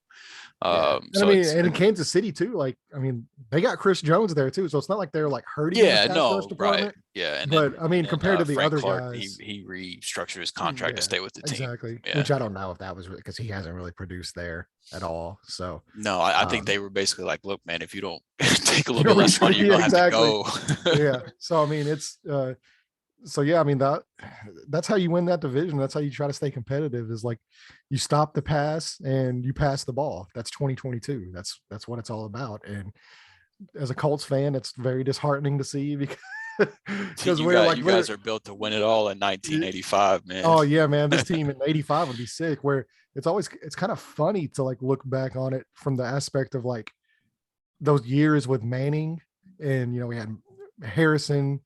So and in Kansas City too, like they got Chris Jones there too, so it's not like they're like hurting in the pass rush department. Right. Yeah, but compared to the Frank other Clark, guys, he restructured his contract to stay with the team. Exactly. Yeah. Which I don't know if that was because he hasn't really produced there at all. So no, I think they were basically like, look, man, if you don't take a little bit less money, you're gonna have to go. Yeah. So it's so yeah, that's how you win that division. That's how you try to stay competitive is like you stop the pass and you pass the ball. That's 2022. That's what it's all about. And as a Colts fan, it's very disheartening to see because you guys are built to win it all in 1985, man. Oh yeah, man. This team in 85 would be sick. Where it's kind of funny to like look back on it from the aspect of like those years with Manning and we had Harrison,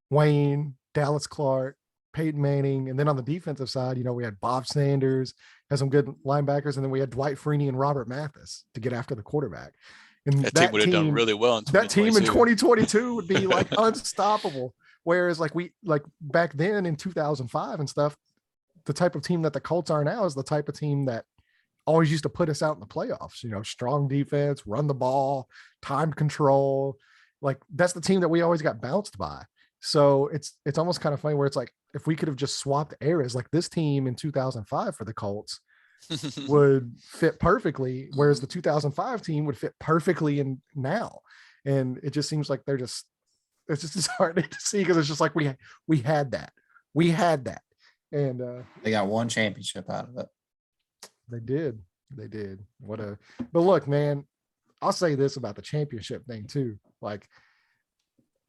Wayne, Dallas Clark, Peyton Manning, and then on the defensive side, we had Bob Sanders, had some good linebackers, and then we had Dwight Freeney and Robert Mathis to get after the quarterback. And that team would have done really well in 2022. That team in 2022 would be like unstoppable. Whereas like back then in 2005 and stuff, the type of team that the Colts are now is the type of team that always used to put us out in the playoffs, strong defense, run the ball, time control. Like that's the team that we always got bounced by. So it's almost kind of funny where it's like, if we could have just swapped eras, like this team in 2005 for the Colts would fit perfectly, whereas the 2005 team would fit perfectly in now. And it just seems like it's just disheartening to see because it's just like we had that. And they got one championship out of it. They did. But look, man, I'll say this about the championship thing too. Like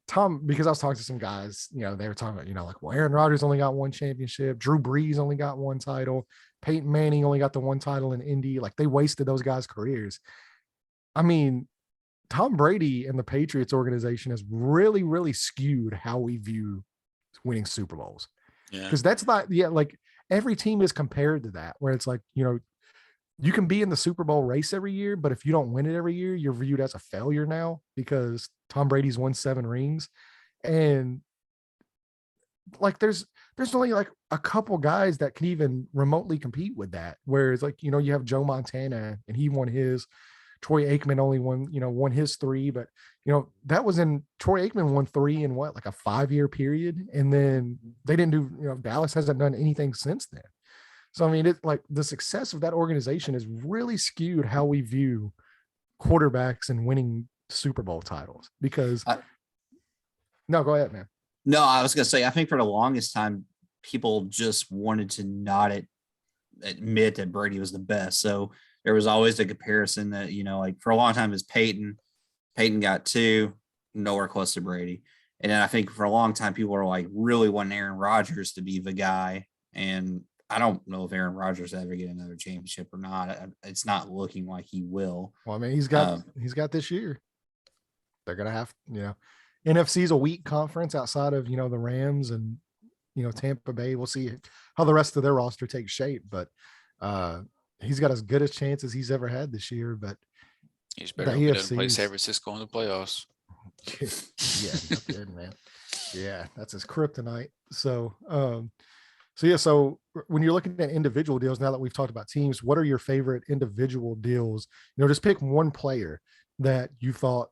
Tom, because I was talking to some guys, they were talking about, like, well, Aaron Rodgers only got one championship. Drew Brees only got one title. Peyton Manning only got the one title in Indy. Like they wasted those guys' careers. Tom Brady and the Patriots organization has really, really skewed how we view winning Super Bowls. Because that's not, like every team is compared to that, where it's like, you can be in the Super Bowl race every year, but if you don't win it every year, you're viewed as a failure now because Tom Brady's won 7 rings. And like, there's only like a couple guys that can even remotely compete with that. Whereas like, you have Joe Montana and he won his. Troy Aikman only won his 3, but that was in Troy Aikman won 3 in like a 5-year period. And then they didn't do, Dallas hasn't done anything since then. So, it's like the success of that organization is really skewed how we view quarterbacks and winning Super Bowl titles because no, go ahead, man. No, I was going to say, I think for the longest time, people just wanted to not admit that Brady was the best. So there was always the comparison that, like for a long time is Peyton got 2, nowhere close to Brady. And then I think for a long time, people were like really wanting Aaron Rodgers to be the guy. And I don't know if Aaron Rodgers ever get another championship or not. It's not looking like he will. Well, I mean, he's got this year. They're gonna have, NFC's a weak conference outside of the Rams and Tampa Bay. We'll see how the rest of their roster takes shape, but he's got as good a chance as he's ever had this year. But he's better hope he doesn't play San Francisco in the playoffs. Yeah, not good, man. Yeah, that's his kryptonite. So so when you're looking at individual deals, now that we've talked about teams, what are your favorite individual deals? Just pick one player that you thought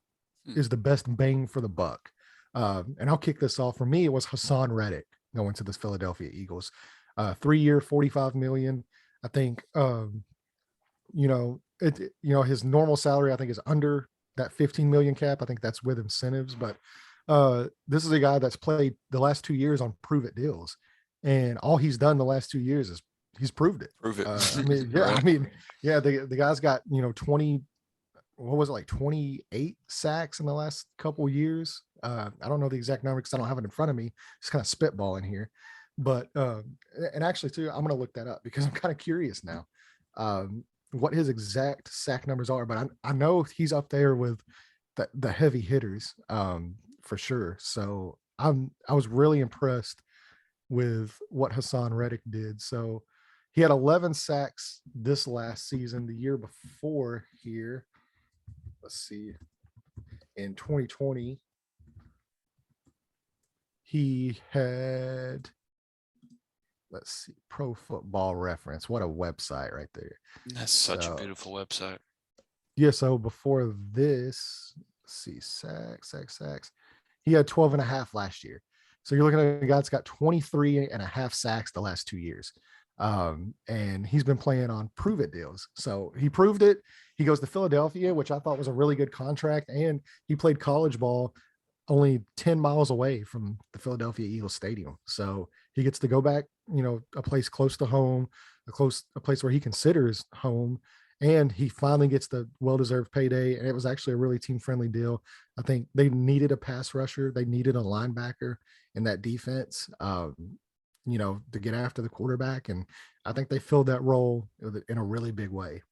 is the best bang for the buck. And I'll kick this off. For me, it was Haason Reddick going to the Philadelphia Eagles. 3-year, $45 million. I think his normal salary, I think, is under that 15 million cap. I think that's with incentives, but this is a guy that's played the last 2 years on prove it deals. And all he's done the last 2 years is he's proved it. Prove it. The guy's got, 20, what was it, like 28 sacks in the last couple years. I don't know the exact number because I don't have it in front of me. Just kind of spitballing here. But, and actually too, I'm going to look that up because I'm kind of curious now what his exact sack numbers are, but I know he's up there with the heavy hitters for sure. So I was really impressed with what Haason Reddick did. So he had 11 sacks this last season. The year before here, let's see, in 2020, he had, let's see, Pro Football Reference. What a website right there. That's such a beautiful website. Yeah. So before this, let's see, sacks. He had 12 and a half last year. So you're looking at a guy that's got 23 and a half sacks the last 2 years. And he's been playing on prove it deals. So he proved it. He goes to Philadelphia, which I thought was a really good contract. And he played college ball only 10 miles away from the Philadelphia Eagles stadium. So he gets to go back, a place close to home, a place where he considers home. And he finally gets the well-deserved payday. And it was actually a really team-friendly deal. I think they needed a pass rusher. They needed a linebacker in that defense, to get after the quarterback. And I think they filled that role in a really big way.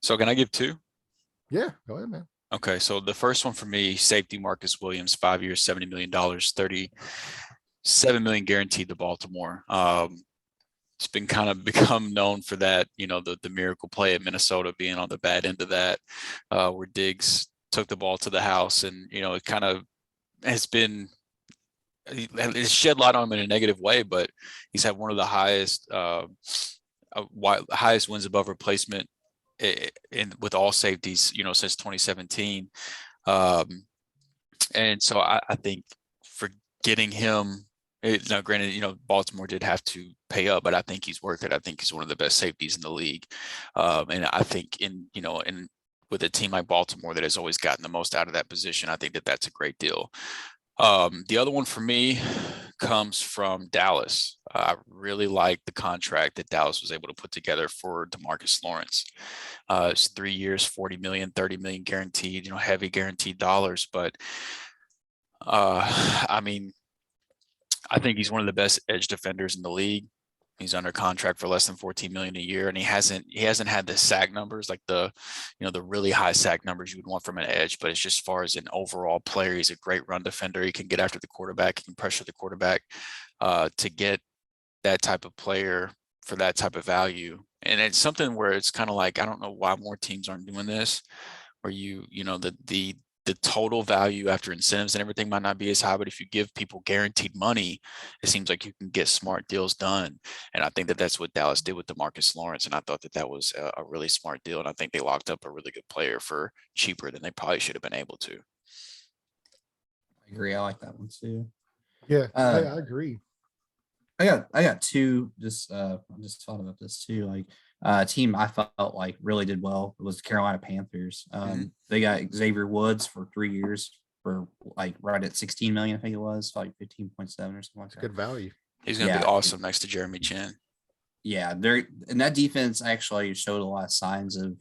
So can I give two? Yeah, go ahead, man. Okay, so the first one for me, safety Marcus Williams, 5 years, $70 million, $37 million guaranteed to Baltimore. It's been kind of become known for that, the miracle play at Minnesota being on the bad end of that, where Diggs took the ball to the house, and it kind of has been, it's shed light on him in a negative way, but he's had one of the highest wins above replacement with all safeties, since 2017. And so I think for getting him, now granted, Baltimore did have to pay up, but I think he's worth it. I think he's one of the best safeties in the league. And I think with a team like Baltimore that has always gotten the most out of that position, I think that that's a great deal. The other one for me comes from Dallas. I really like the contract that Dallas was able to put together for Demarcus Lawrence. It's 3 years, $40 million, $30 million guaranteed, heavy guaranteed dollars. But I think he's one of the best edge defenders in the league. He's under contract for less than $14 million a year, and he hasn't had the sack numbers, like the really high sack numbers you would want from an edge. But it's just as far as an overall player, he's a great run defender. He can get after the quarterback, he can pressure the quarterback. To get that type of player for that type of value, and it's something where it's kind of like, I don't know why more teams aren't doing this, where the total value after incentives and everything might not be as high, but if you give people guaranteed money, it seems like you can get smart deals done. And I think that that's what Dallas did with Demarcus Lawrence. And I thought that was a really smart deal. And I think they locked up a really good player for cheaper than they probably should have been able to. I agree. I like that one too. Yeah, I agree. I got two. I just thought about this too. Like a team I felt like really did well was the Carolina Panthers. They got Xavier Woods for 3 years for like right at 16 million, I think it was, like 15.7 or something like that. Good value. He's going to be awesome next to Jeremy Chin. Yeah, and that defense actually showed a lot of signs of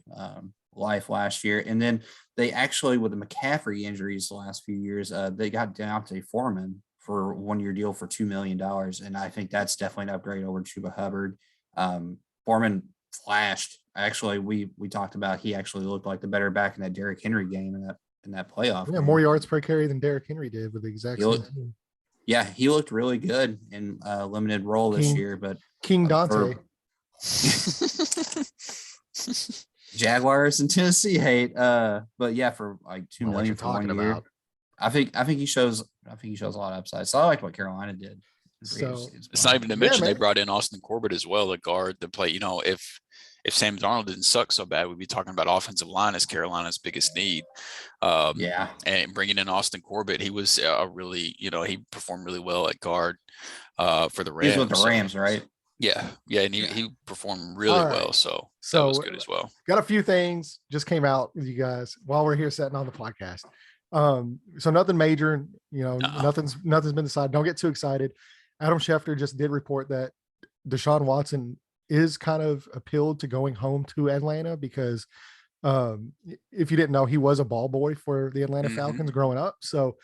life last year. And then they actually, with the McCaffrey injuries the last few years, they got Deontay Foreman for a 1-year deal for $2 million. And I think that's definitely an upgrade over Chuba Hubbard. Foreman flashed. Actually, we talked about he actually looked like the better back in that Derrick Henry game in that playoff. Yeah, game. more yards per carry than Derrick Henry did with the exact same team. Yeah, he looked really good in a limited role this year, but King Dante. Jaguars and Tennessee hate. But yeah, for like $2 million for 1 year. I think he shows a lot of upside. So I liked what Carolina did. So it's not even to mention they brought in Austin Corbett as well, a guard to play. You know, if Sam Darnold didn't suck so bad, we'd be talking about offensive line as Carolina's biggest need. And bringing in Austin Corbett, he was he performed really well at guard for the Rams. He's with the Rams, right? Yeah, and he performed really well. So that was good as well. Got a few things just came out with you guys while we're here sitting on the podcast. So nothing major, nothing's been decided. Don't get too excited. Adam Schefter just did report that Deshaun Watson is kind of appealed to going home to Atlanta because if you didn't know, he was a ball boy for the Atlanta Falcons growing up. So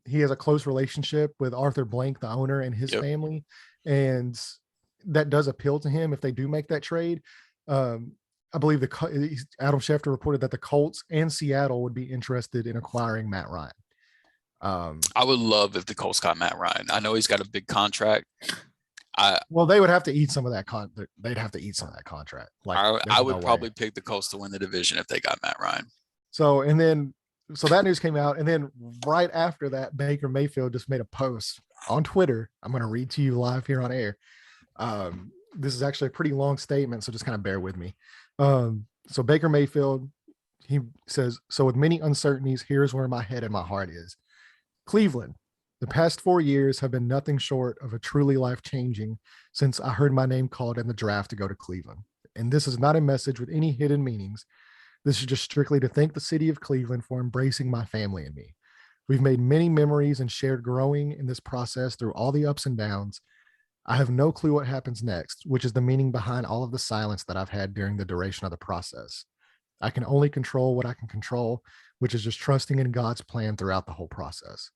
he has a close relationship with Arthur Blank, the owner, and his family. And that does appeal to him if they do make that trade. I believe Adam Schefter reported that the Colts and Seattle would be interested in acquiring Matt Ryan. I would love if the Colts got Matt Ryan. I know he's got a big contract. Well, they would have to eat some of that they'd have to eat some of that contract. Like I would probably pick the Colts to win the division if they got Matt Ryan. So that news came out, and then right after that, Baker Mayfield just made a post on Twitter. I'm going to read to you live here on air. This is actually a pretty long statement, so just kind of bear with me. So Baker Mayfield, he says, "So with many uncertainties, here's where my head and my heart is. Cleveland, the past 4 years have been nothing short of a truly life-changing since I heard my name called in the draft to go to Cleveland. And this is not a message with any hidden meanings. This is just strictly to thank the city of Cleveland for embracing my family and me. We've made many memories and shared growing in this process through all the ups and downs. I have no clue what happens next, which is the meaning behind all of the silence that I've had during the duration of the process. I can only control what I can control, which is just trusting in God's plan throughout the whole process.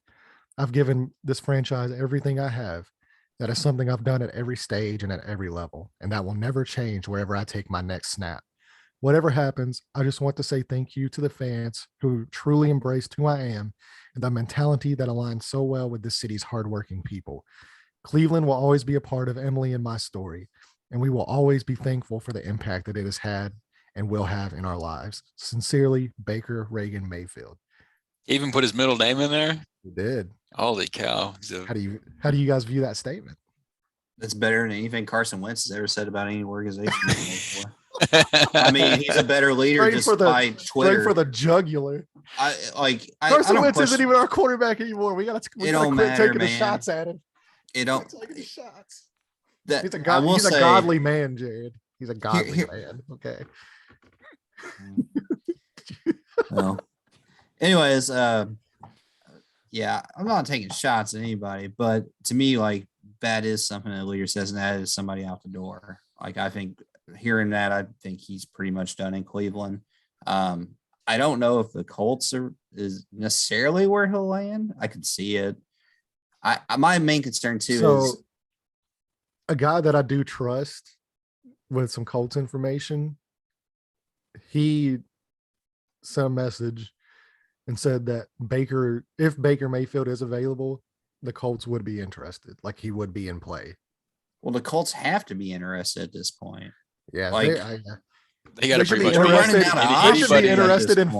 I've given this franchise everything I have. That is something I've done at every stage and at every level, and that will never change wherever I take my next snap. Whatever happens, I just want to say thank you to the fans who truly embraced who I am and the mentality that aligns so well with this city's hardworking people. Cleveland will always be a part of Emily and my story, and we will always be thankful for the impact that it has had and will have in our lives. Sincerely, Baker Reagan Mayfield." He even put his middle name in there. He did. Holy cow! How do you guys view that statement? That's better than anything Carson Wentz has ever said about any organization. I mean, he's a better leader just by Twitter. Straight for the jugular. Carson Wentz isn't even our quarterback anymore. We got to quit taking the shots at him. It don't. Shots. He's a godly man, Jared. He's a godly man. Okay. Well, anyways, yeah, I'm not taking shots at anybody, but to me, like, that is something that a leader says, and that is somebody out the door. Like, I think hearing that, I think he's pretty much done in Cleveland. I don't know if the Colts is necessarily where he'll land. I could see it. My main concern too is a guy that I do trust with some Colts information. He sent a message and said that if Baker Mayfield is available, the Colts would be interested. Like, he would be in play. Well, the Colts have to be interested at this point. Yeah, they got to be interested in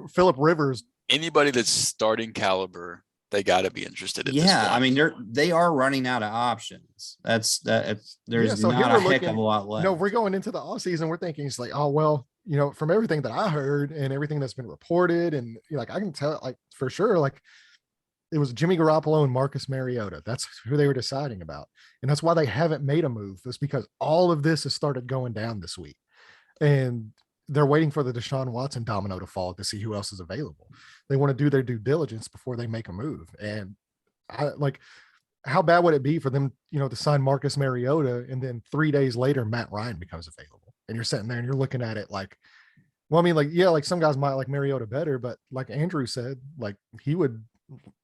Phillip Rivers. Anybody that's starting caliber, they got to be interested in. Yeah, I mean, they are running out of options. There's not a heck of a lot left. No, we're going into the offseason. We're thinking it's like, oh well, from everything that I heard and everything that's been reported, and I can tell, like, for sure, like, it was Jimmy Garoppolo and Marcus Mariota. That's who they were deciding about. And that's why they haven't made a move. That's because all of this has started going down this week. And they're waiting for the Deshaun Watson domino to fall to see who else is available. They want to do their due diligence before they make a move. And how bad would it be for them, to sign Marcus Mariota, and then 3 days later, Matt Ryan becomes available? And you're sitting there and you're looking at it like, well, I mean, like, yeah, like some guys might like Mariota better, but like Andrew said, like, he would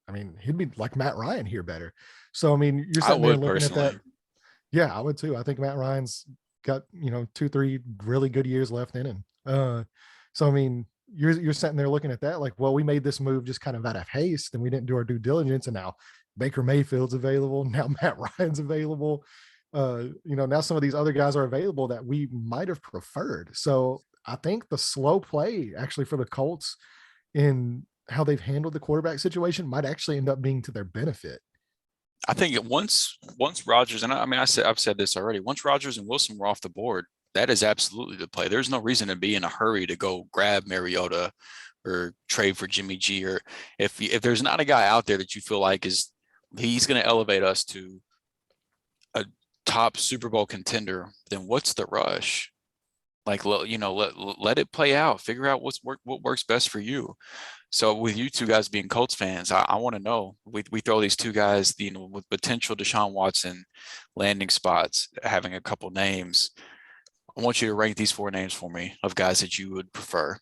I mean, he'd be like Matt Ryan here better. So, I mean, you're I sitting there would looking at that. personally. Yeah, I would too. I think Matt Ryan's got, 2, 3 really good years left in him. So I mean, you're sitting there looking at that like, well, we made this move just kind of out of haste and we didn't do our due diligence. And now Baker Mayfield's available. Now Matt Ryan's available. Now some of these other guys are available that we might have preferred. So I think the slow play actually for the Colts in how they've handled the quarterback situation might actually end up being to their benefit. I think once Rodgers, and I've said this already, once Rodgers and Wilson were off the board, that is absolutely the play. There's no reason to be in a hurry to go grab Mariota or trade for Jimmy G, or if there's not a guy out there that you feel like he's going to elevate us to a top Super Bowl contender, then what's the rush? Like, let it play out. Figure out what works best for you. So with you two guys being Colts fans, I want to know, we throw these two guys, with potential Deshaun Watson landing spots, having a couple names. I want you to rank these 4 names for me of guys that you would prefer.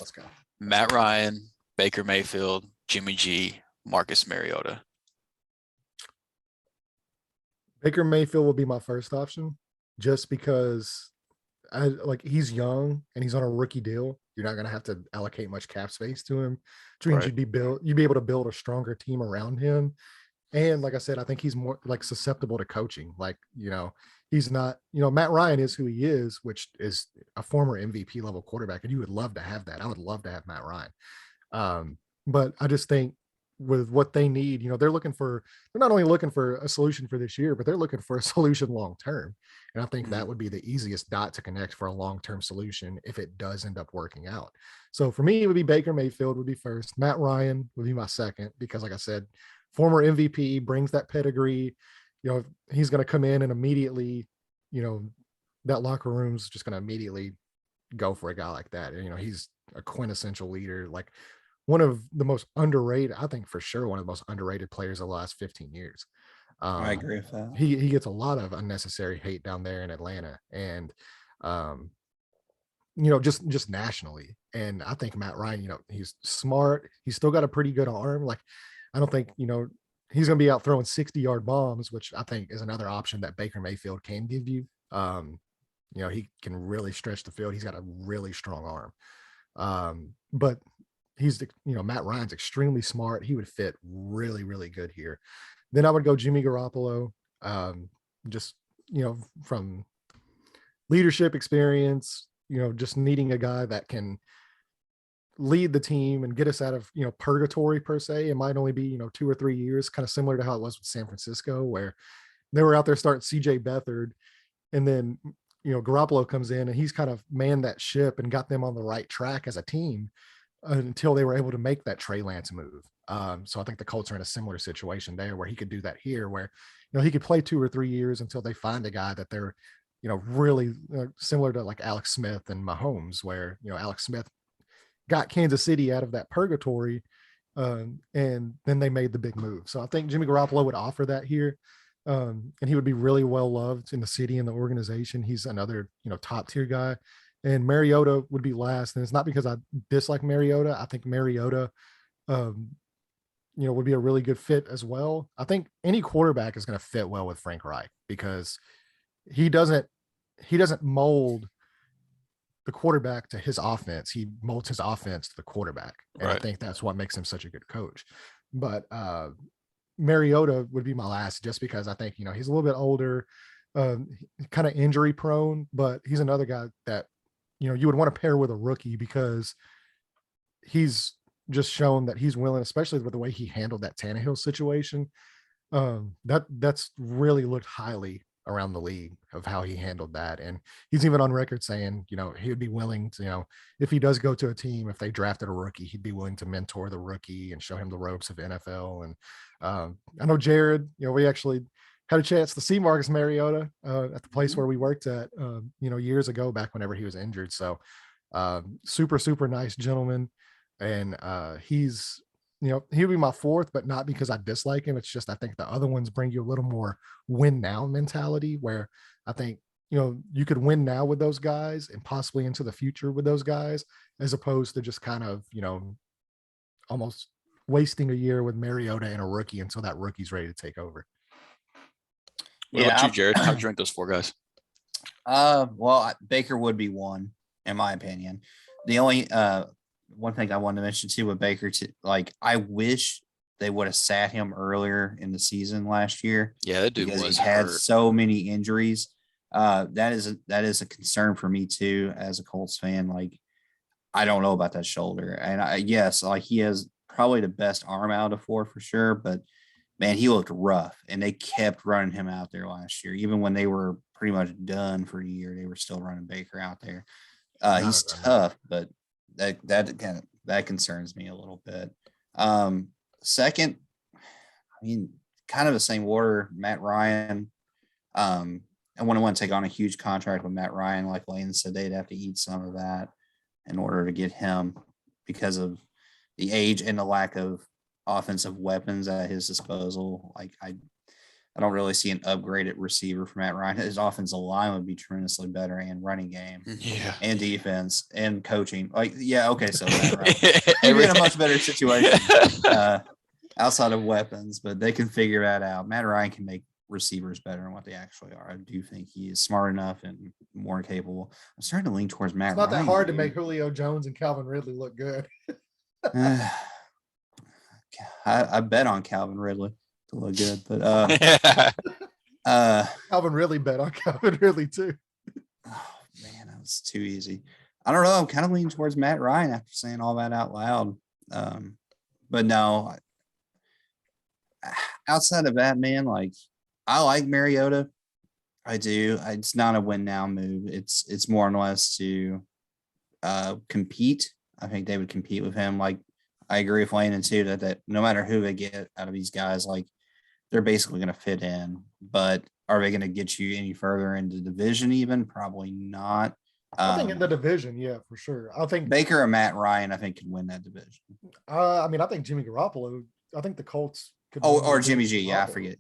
Let's go. Matt Ryan, Baker Mayfield, Jimmy G, Marcus Mariota. Baker Mayfield will be my first option just because he's young and he's on a rookie deal. You're not going to have to allocate much cap space to him, which means Right. you'd be able to build a stronger team around him. And like I said, I think he's more like susceptible to coaching. He's not, Matt Ryan is who he is, which is a former MVP level quarterback. And you would love to have that. I would love to have Matt Ryan. But I just think with what they need, they're not only looking for a solution for this year, but they're looking for a solution long term. And I think that would be the easiest dot to connect for a long-term solution if it does end up working out. So for me, it would be Baker Mayfield would be first. Matt Ryan would be my second, because like I said, former MVP, brings that pedigree. He's going to come in and immediately, that locker room's just going to immediately go for a guy like that. He's a quintessential leader, like one of the most underrated, I think for sure, one of the most underrated players of the last 15 years. I agree with that. He gets a lot of unnecessary hate down there in Atlanta, and just nationally. And I think Matt Ryan, he's smart. He's still got a pretty good arm. Like, I don't think, he's going to be out throwing 60-yard bombs, which I think is another option that Baker Mayfield can give you. He can really stretch the field. He's got a really strong arm. But Matt Ryan's extremely smart. He would fit really, really good here. Then I would go Jimmy Garoppolo, just, from leadership experience, just needing a guy that can lead the team and get us out of, purgatory per se. It might only be, 2 or 3 years, kind of similar to how it was with San Francisco, where they were out there starting CJ Beathard. And then, Garoppolo comes in and he's kind of manned that ship and got them on the right track as a team until they were able to make that Trey Lance move. So I think the Colts are in a similar situation there, where he could do that here, where, he could play 2 or 3 years until they find a guy that they're, really similar to like Alex Smith and Mahomes, where, Alex Smith got Kansas City out of that purgatory, and then they made the big move. So I think Jimmy Garoppolo would offer that here. And he would be really well loved in the city and the organization. He's another, top tier guy. And Mariota would be last. And it's not because I dislike Mariota. I think Mariota, would be a really good fit as well. I think any quarterback is going to fit well with Frank Reich, because he doesn't mold the quarterback to his offense. He molds his offense to the quarterback. And right. I think that's what makes him such a good coach. But Mariota would be my last, just because I think, he's a little bit older, kind of injury prone, but he's another guy that, you would want to pair with a rookie, because he's just shown that he's willing, especially with the way he handled that Tannehill situation. That's really looked highly around the league of how he handled that. And he's even on record saying, he would be willing to, if he does go to a team, if they drafted a rookie, he'd be willing to mentor the rookie and show him the ropes of NFL. And I know Jared, we actually had a chance to see Marcus Mariota at the place where we worked at, years ago, back whenever he was injured. So super, super nice gentleman. And he's, he'll be my fourth, but not because I dislike him. It's just, I think the other ones bring you a little more win now mentality, where I think, you could win now with those guys and possibly into the future with those guys, as opposed to just kind of, almost wasting a year with Mariota and a rookie until that rookie's ready to take over. What about you, Jared? How'd you rank those 4 guys? Well, Baker would be one, in my opinion. The only one thing I wanted to mention too with Baker, I wish they would have sat him earlier in the season last year. Yeah, that dude because was he had hurt. so many injuries. That is a concern for me too as a Colts fan. Like, I don't know about that shoulder, and yes, like he has probably the best arm out of 4 for sure, but man, he looked rough, and they kept running him out there last year. Even when they were pretty much done for a year, they were still running Baker out there. He's tough, but that concerns me a little bit. Second, I mean, kind of the same order, Matt Ryan. I wouldn't want to take on a huge contract with Matt Ryan. Like Lane said, they'd have to eat some of that in order to get him because of the age and the lack of offensive weapons at his disposal. Like, I don't really see an upgraded receiver for Matt Ryan. His offensive line would be tremendously better, and running game, and defense and coaching. Like, yeah, okay, so Matt Ryan, he'd be in a much better situation outside of weapons, but they can figure that out. Matt Ryan can make receivers better than what they actually are. I do think he is smart enough and more capable. I'm starting to lean towards Matt Ryan. It's not that hard to make Julio Jones and Calvin Ridley look good. I bet on Calvin Ridley to look good, but Calvin Ridley bet on Calvin Ridley too. Oh man, that was too easy. I don't know. I'm kind of leaning towards Matt Ryan after saying all that out loud. But no, outside of that, man, like, I like Mariota. I do. It's not a win now move. It's more or less to compete. I think they would compete with him. Like, I agree with Landon too that no matter who they get out of these guys, like, they're basically going to fit in. But are they going to get you any further into the division? Even probably not. I think in the division, yeah, for sure. I think Baker or Matt Ryan, I think, could win that division. I mean, I think Jimmy Garoppolo. I think the Colts could. Or Jimmy G. Yeah, I forget.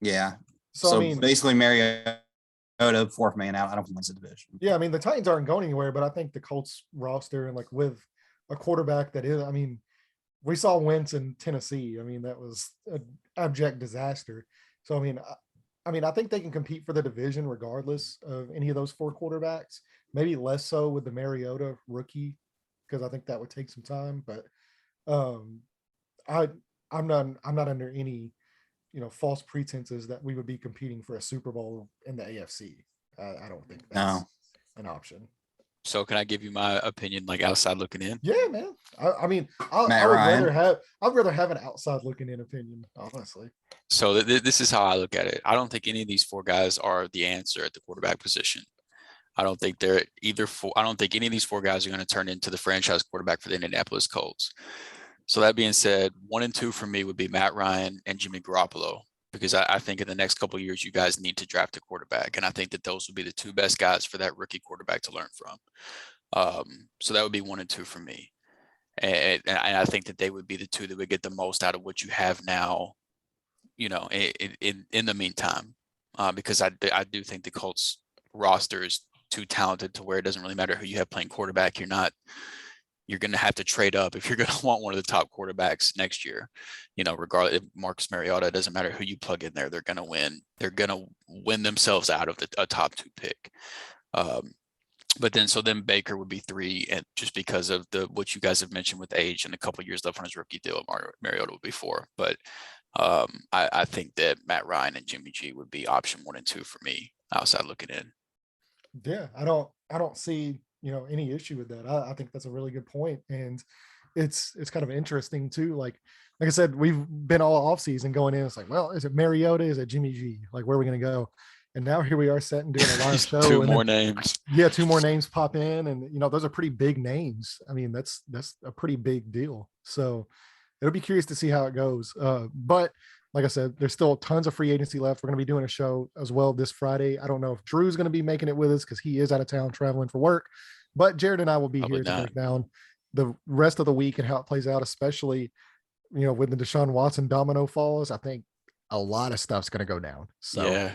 Yeah. So I mean, basically, Mariota, 4th man out. I don't think wins the division. Yeah, I mean, the Titans aren't going anywhere, but I think the Colts roster and, like, with a quarterback that is, I mean, we saw Wentz in Tennessee. I mean, that was an abject disaster. So I mean, I think they can compete for the division regardless of any of those 4 quarterbacks. Maybe less so with the Mariota rookie, because I think that would take some time. But I'm not under any false pretenses that we would be competing for a Super Bowl in the AFC. I don't think that's an option. So can I give you my opinion, like, outside looking in? Yeah, man. I mean, I'd rather have an outside looking in opinion, honestly. So this is how I look at it. I don't think any of these 4 guys are the answer at the quarterback position. I don't think they're I don't think any of these 4 guys are going to turn into the franchise quarterback for the Indianapolis Colts. So that being said, 1 and 2 for me would be Matt Ryan and Jimmy Garoppolo, because I think in the next couple of years, you guys need to draft a quarterback. And I think that those would be the 2 best guys for that rookie quarterback to learn from. So that would be 1 and 2 for me. And I think that they would be the 2 that would get the most out of what you have now, in the meantime, because I do think the Colts roster is too talented to where it doesn't really matter who you have playing quarterback. You're going to have to trade up if you're going to want one of the top quarterbacks next year. Regardless, if Marcus Mariota, it doesn't matter who you plug in there, they're going to win. They're going to win themselves out of a top 2 pick. But then Baker would be 3, and just because of what you guys have mentioned with age and a couple of years left on his rookie deal, Mariota would be 4. But I think that Matt Ryan and Jimmy G would be option 1 and 2 for me outside looking in. Yeah, I don't see any issue with that. I think that's a really good point, and it's kind of interesting too. Like I said, we've been all off season going in. It's like, well, is it Mariota? Is it Jimmy G? Like, where are we going to go? And now here we are sitting doing a live show. 2 more names. Yeah, 2 more names pop in, and those are pretty big names. I mean, that's a pretty big deal. So it'll be curious to see how it goes. But like I said, there's still tons of free agency left. We're going to be doing a show as well this Friday. I don't know if Drew's going to be making it with us because he is out of town traveling for work, but Jared and I will be here to break down the rest of the week and how it plays out, especially, when the Deshaun Watson domino falls. I think a lot of stuff's going to go down. So yeah.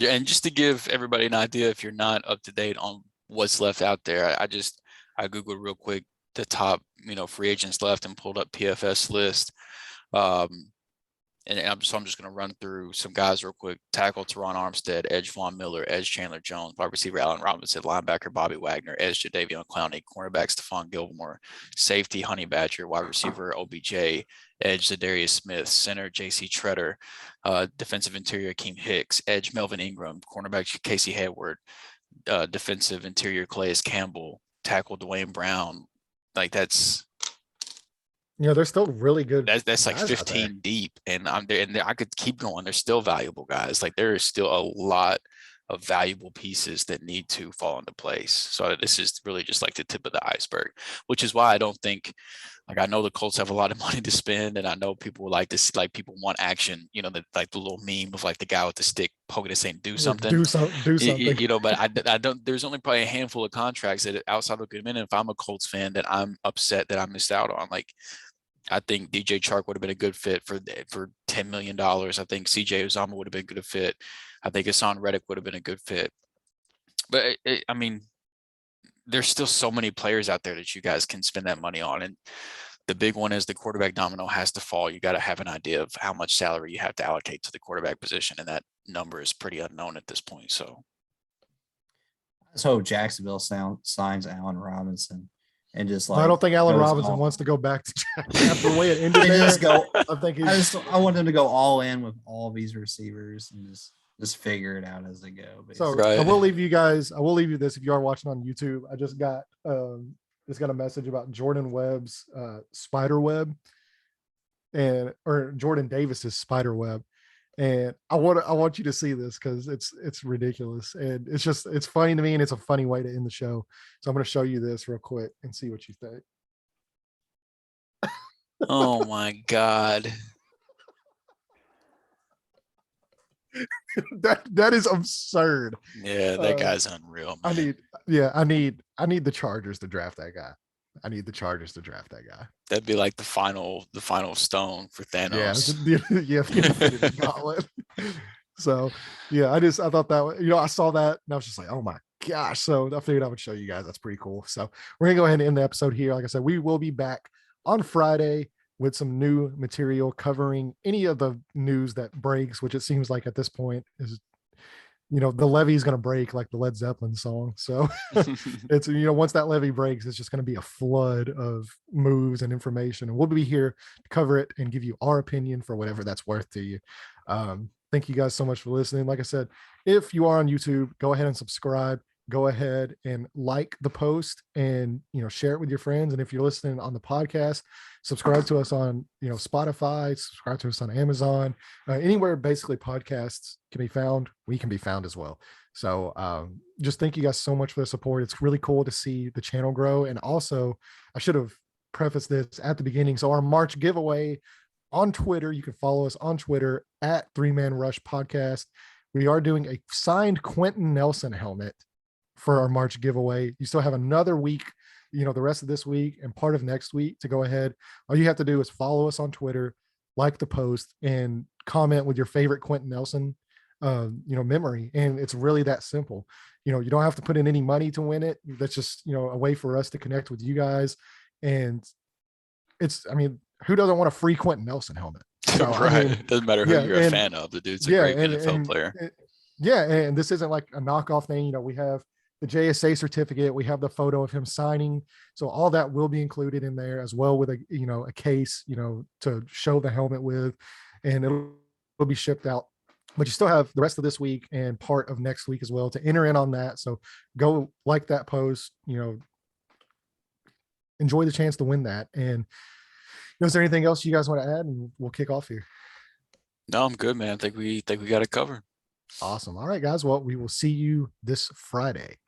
And just to give everybody an idea, if you're not up to date on what's left out there, I Googled real quick top, free agents left and pulled up PFS list. And I'm just going to run through some guys real quick. Tackle Teron Armstead, edge Von Miller, edge Chandler Jones, wide receiver Allen Robinson, linebacker Bobby Wagner, edge Jadeveon Clowney, cornerback Stephon Gilmore, safety Honey Badger, wide receiver OBJ, edge Zadarius Smith, center JC Treader, defensive interior Akeem Hicks, edge Melvin Ingram, cornerback Casey Hayward, defensive interior Calais Campbell, tackle Dwayne Brown. Like that's they're still really good. That's like 15 deep, and I'm there, and I could keep going. They're still valuable guys. Like there is still a lot of valuable pieces that need to fall into place. So this is really just like the tip of the iceberg, which is why I don't think, like, I know the Colts have a lot of money to spend, and I know people would like to see, like, people want action, like the little meme of like the guy with the stick poking his saying, do something. Do something. But I don't, there's only probably a handful of contracts that outside of Goodman, and if I'm a Colts fan, that I'm upset that I missed out on. Like, I think DJ Chark would have been a good fit for $10 million. I think CJ Uzomah would have been a good fit. I think Haason Reddick would have been a good fit. But I mean, there's still so many players out there that you guys can spend that money on. And the big one is the quarterback domino has to fall. You got to have an idea of how much salary you have to allocate to the quarterback position. And that number is pretty unknown at this point. So Jacksonville signs Allen Robinson. And just like, I don't think Allen Robinson wants to go back to Jacksonville after the way it ended. I want them to go all in with all these receivers and just figure it out as they go. Basically. So right. I will leave you this if you are watching on YouTube. I just got a message about Jordan Webb's spider web or Jordan Davis's spider web. And I want you to see this because it's ridiculous, and it's funny to me, and it's a funny way to end the show. So I'm going to show you this real quick and see what you think. Oh my God. that is absurd. Yeah, that guy's unreal, man. I need the Chargers to draft that guy. That'd be like the final stone for Thanos. Yeah. So yeah, I thought that, I saw that and I was just like, oh my gosh. So I figured I would show you guys. That's pretty cool. So we're gonna go ahead and end the episode here. Like I said, we will be back on Friday with some new material covering any of the news that breaks, which it seems like at this point is, the levee is going to break like the Led Zeppelin song. So it's, once that levee breaks, it's just going to be a flood of moves and information. And we'll be here to cover it and give you our opinion for whatever that's worth to you. Thank you guys so much for listening. Like I said, if you are on YouTube, go ahead and subscribe. Go ahead and like the post and, share it with your friends. And if you're listening on the podcast, subscribe to us on, Spotify, subscribe to us on Amazon, anywhere basically podcasts can be found. We can be found as well. So just thank you guys so much for the support. It's really cool to see the channel grow. And also, I should have prefaced this at the beginning. So our March giveaway on Twitter, you can follow us on Twitter at 3Man Rush Podcast. We are doing a signed Quentin Nelson helmet for our March giveaway. You still have another week, the rest of this week and part of next week to go ahead. All you have to do is follow us on Twitter, like the post, and comment with your favorite Quentin Nelson, memory. And it's really that simple. You don't have to put in any money to win it. That's just, a way for us to connect with you guys. And who doesn't want a free Quentin Nelson helmet? So, right. Doesn't matter who you're a fan of. The dude's a great NFL player. And this isn't like a knockoff thing. We have the JSA certificate, we have the photo of him signing. So all that will be included in there, as well with a case, to show the helmet with, and it'll be shipped out. But you still have the rest of this week and part of next week as well to enter in on that. So go like that post, enjoy the chance to win that. And is there anything else you guys want to add? And we'll kick off here. No, I'm good, man. I think we got it covered. Awesome. All right, guys. Well, we will see you this Friday.